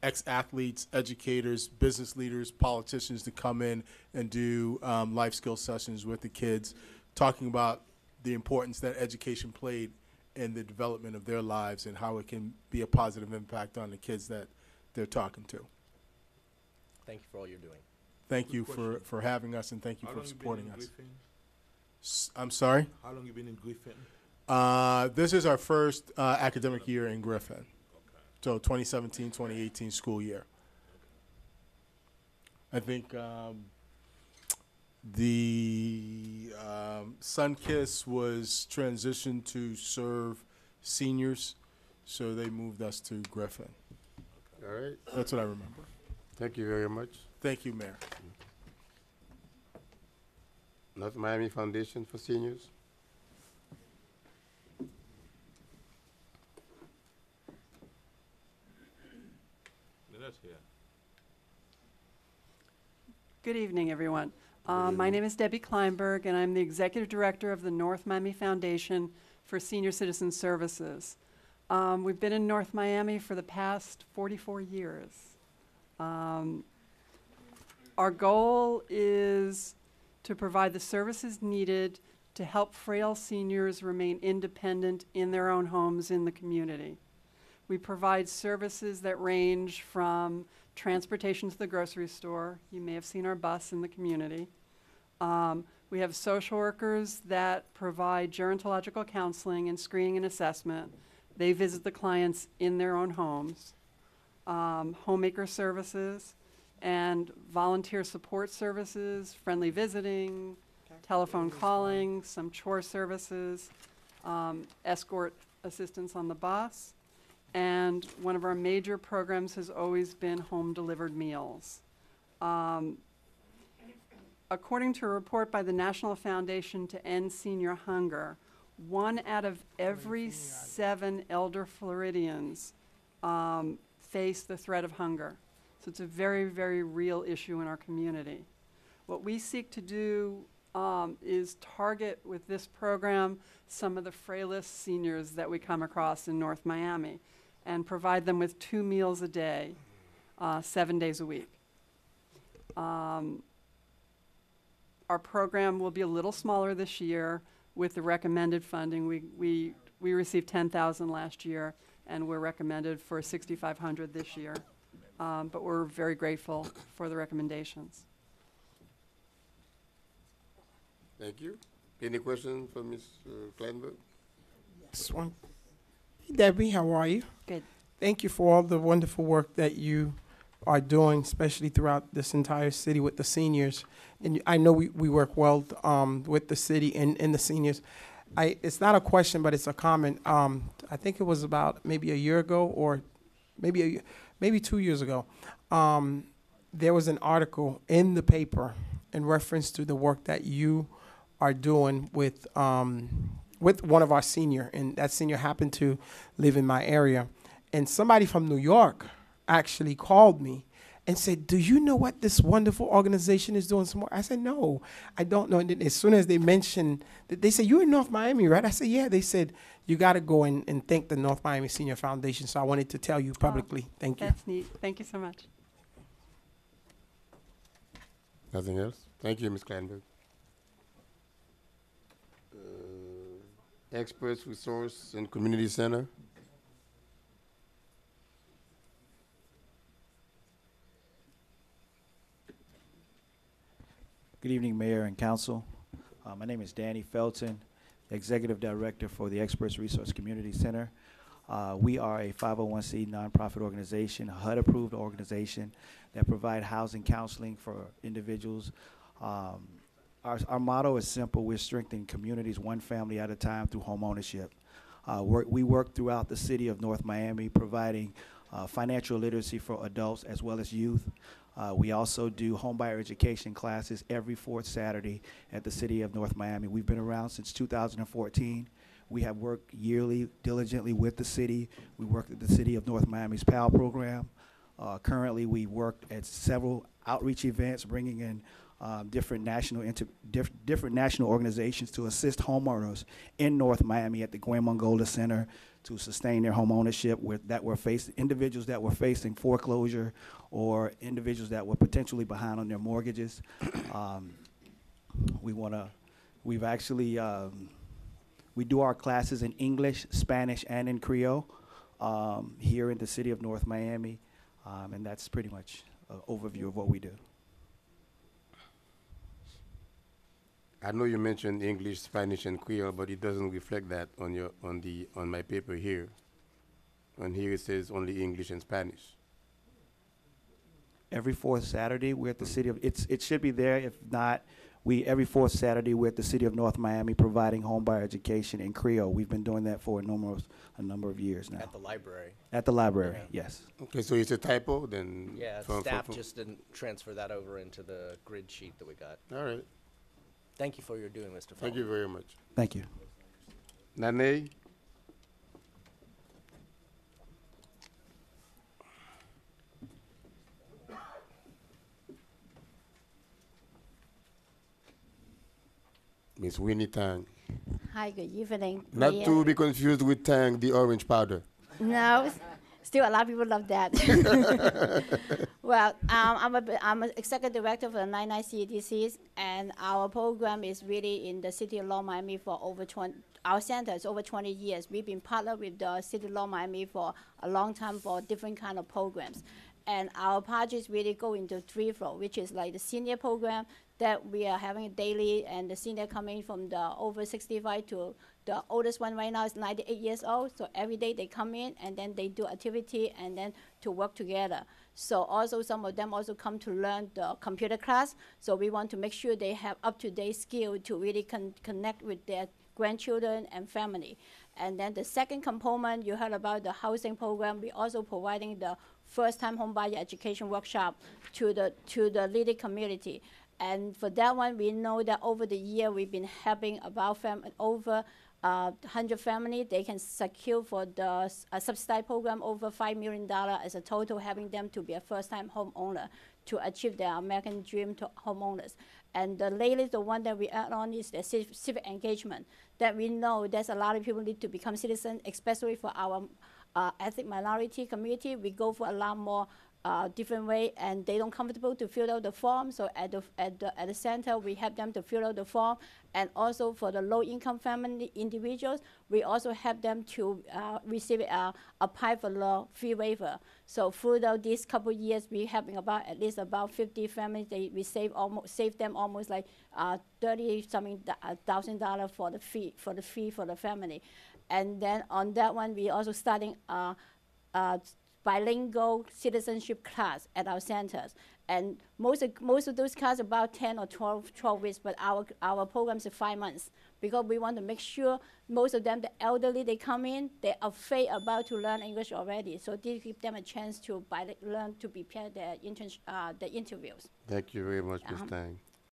ex-athletes, educators, business leaders, politicians to come in and do life skill sessions with the kids, talking about the importance that education played in the development of their lives and how it can be a positive impact on the kids that they're talking to. Thank you for all you're doing. Thank you Quick for having us, and thank you How for long you been supporting in us. Griffin? I'm sorry? How long you been in Griffin? This is our first academic year in Griffin. So 2017, 2018 school year. I think the Sunkiss was transitioned to serve seniors, so they moved us to Griffin. All right. That's what I remember. Thank you very much. Thank you, Mayor. North Miami Foundation for Seniors. Let's hear. Good evening, everyone. My name is Debbie Kleinberg, and I'm the Executive Director of the North Miami Foundation for Senior Citizen Services. We've been in North Miami for the past 44 years. Our goal is to provide the services needed to help frail seniors remain independent in their own homes in the community. We provide services that range from transportation to the grocery store. You may have seen our bus in the community. We have social workers that provide gerontological counseling and screening and assessment. They visit the clients in their own homes. Homemaker services. and volunteer support services, friendly visiting, telephone calling, some chore services, escort assistance on the bus. And one of our major programs has always been home-delivered meals. According to a report by the National Foundation to End Senior Hunger, 1 out of every 7 elder Floridians face the threat of hunger. So it's a very, very real issue in our community. What we seek to do is target with this program some of the frailest seniors that we come across in North Miami and provide them with 2 meals a day, 7 days a week. Our program will be a little smaller this year with the recommended funding. We received $10,000 last year, and we're recommended for $6,500 this year. But we're very grateful for the recommendations. Thank you. Any questions for Ms. Kleinberg? This one. Hey, Debbie, how are you? Good. Thank you for all the wonderful work that you are doing, especially throughout this entire city with the seniors. And I know we work well with the city and the seniors. It's not a question, but it's a comment. I think it was about maybe a year ago or maybe 2 years ago. There was an article in the paper in reference to the work that you are doing with one of our senior, and that senior happened to live in my area. And somebody from New York actually called me and said, "Do you know what this wonderful organization is doing some more?" I said, "No, I don't know." And then as soon as they mentioned, they said, "You're in North Miami, right?" I said, "Yeah." They said, "You got to go and thank the North Miami Senior Foundation." So I wanted to tell you publicly. Thank you. That's neat. Thank you so much. Nothing else? Thank you, Ms. Kleinberg. Experts Resource and Community Center. Good evening, Mayor and Council. My name is Danny Felton, Executive Director for the Experts Resource Community Center. We are a 501c nonprofit organization, a HUD-approved organization that provide housing counseling for individuals. Our motto is simple: we're strengthening communities one family at a time through home ownership. We work throughout the city of North Miami, providing financial literacy for adults as well as youth. We also do homebuyer education classes every 4th Saturday at the city of North Miami. We've been around since 2014. We have worked yearly, diligently with the city. We work at the city of North Miami's PAL program. Currently, we work at several outreach events, bringing in different national organizations to assist homeowners in North Miami at the Gwen Mongola Center to sustain their home ownership individuals that were facing foreclosure or individuals that were potentially behind on their mortgages. We do our classes in English, Spanish, and in Creole here in the city of North Miami, and that's pretty much an overview of what we do. I know you mentioned English, Spanish, and Creole, but it doesn't reflect that on my paper here. On here it says only English and Spanish. Every 4th Saturday, we're at the city of, it should be there. If not, every 4th Saturday, we're at the city of North Miami providing homebuyer education in Creole. We've been doing that for a number of years now. At the library. At the library, yes. Okay, so it's a typo then? Yeah, staff just didn't transfer that over into the grid sheet that we got. All right. Thank you for your doing, Mr. Felton. Thank you very much. Thank you. Nane? Miss Winnie Tang. Hi, good evening. Not to be confused with Tang, the orange powder. No, still a lot of people love that. Well, I'm an executive director for the 99 CDCs, and our program is really in the city of Long Miami for over 20. Our center is over 20 years. We've been partnered with the city of Long Miami for a long time for different kind of programs. And our projects really go into 3 floors, which is like the senior program that we are having daily, and the senior coming from the over 65 to The oldest one right now is 98 years old, so every day they come in and then they do activity and then to work together. So also some of them also come to learn the computer class, so we want to make sure they have up-to-date skill to really connect with their grandchildren and family. And then the second component, you heard about the housing program. We're also providing the first-time homebuyer education workshop to the leading community. And for that one, we know that over the year, we've been helping about over 100 families. They can secure for the subsidized program over $5 million as a total, having them to be a first-time homeowner to achieve their American dream to homeowners. And the latest, the one that we add on is the civic engagement, that we know there's a lot of people need to become citizens, especially for our ethnic minority community. We go for a lot more different way, and they don't comfortable to fill out the form. So at the center, we help them to fill out the form. And also for the low-income family individuals, we also help them to receive apply for the fee waiver. So throughout these couple years, we helping about at least about 50 families. We save them almost like $30-something thousand for the fee for the family. And then on that one, we also starting bilingual citizenship class at our centers. And most of those classes about 10 or 12 weeks, but our programs are 5 months, because we want to make sure most of them, the elderly, they come in, they are afraid about to learn English already. So this give them a chance to learn to prepare their interviews. Thank you very much, Ms. Tang.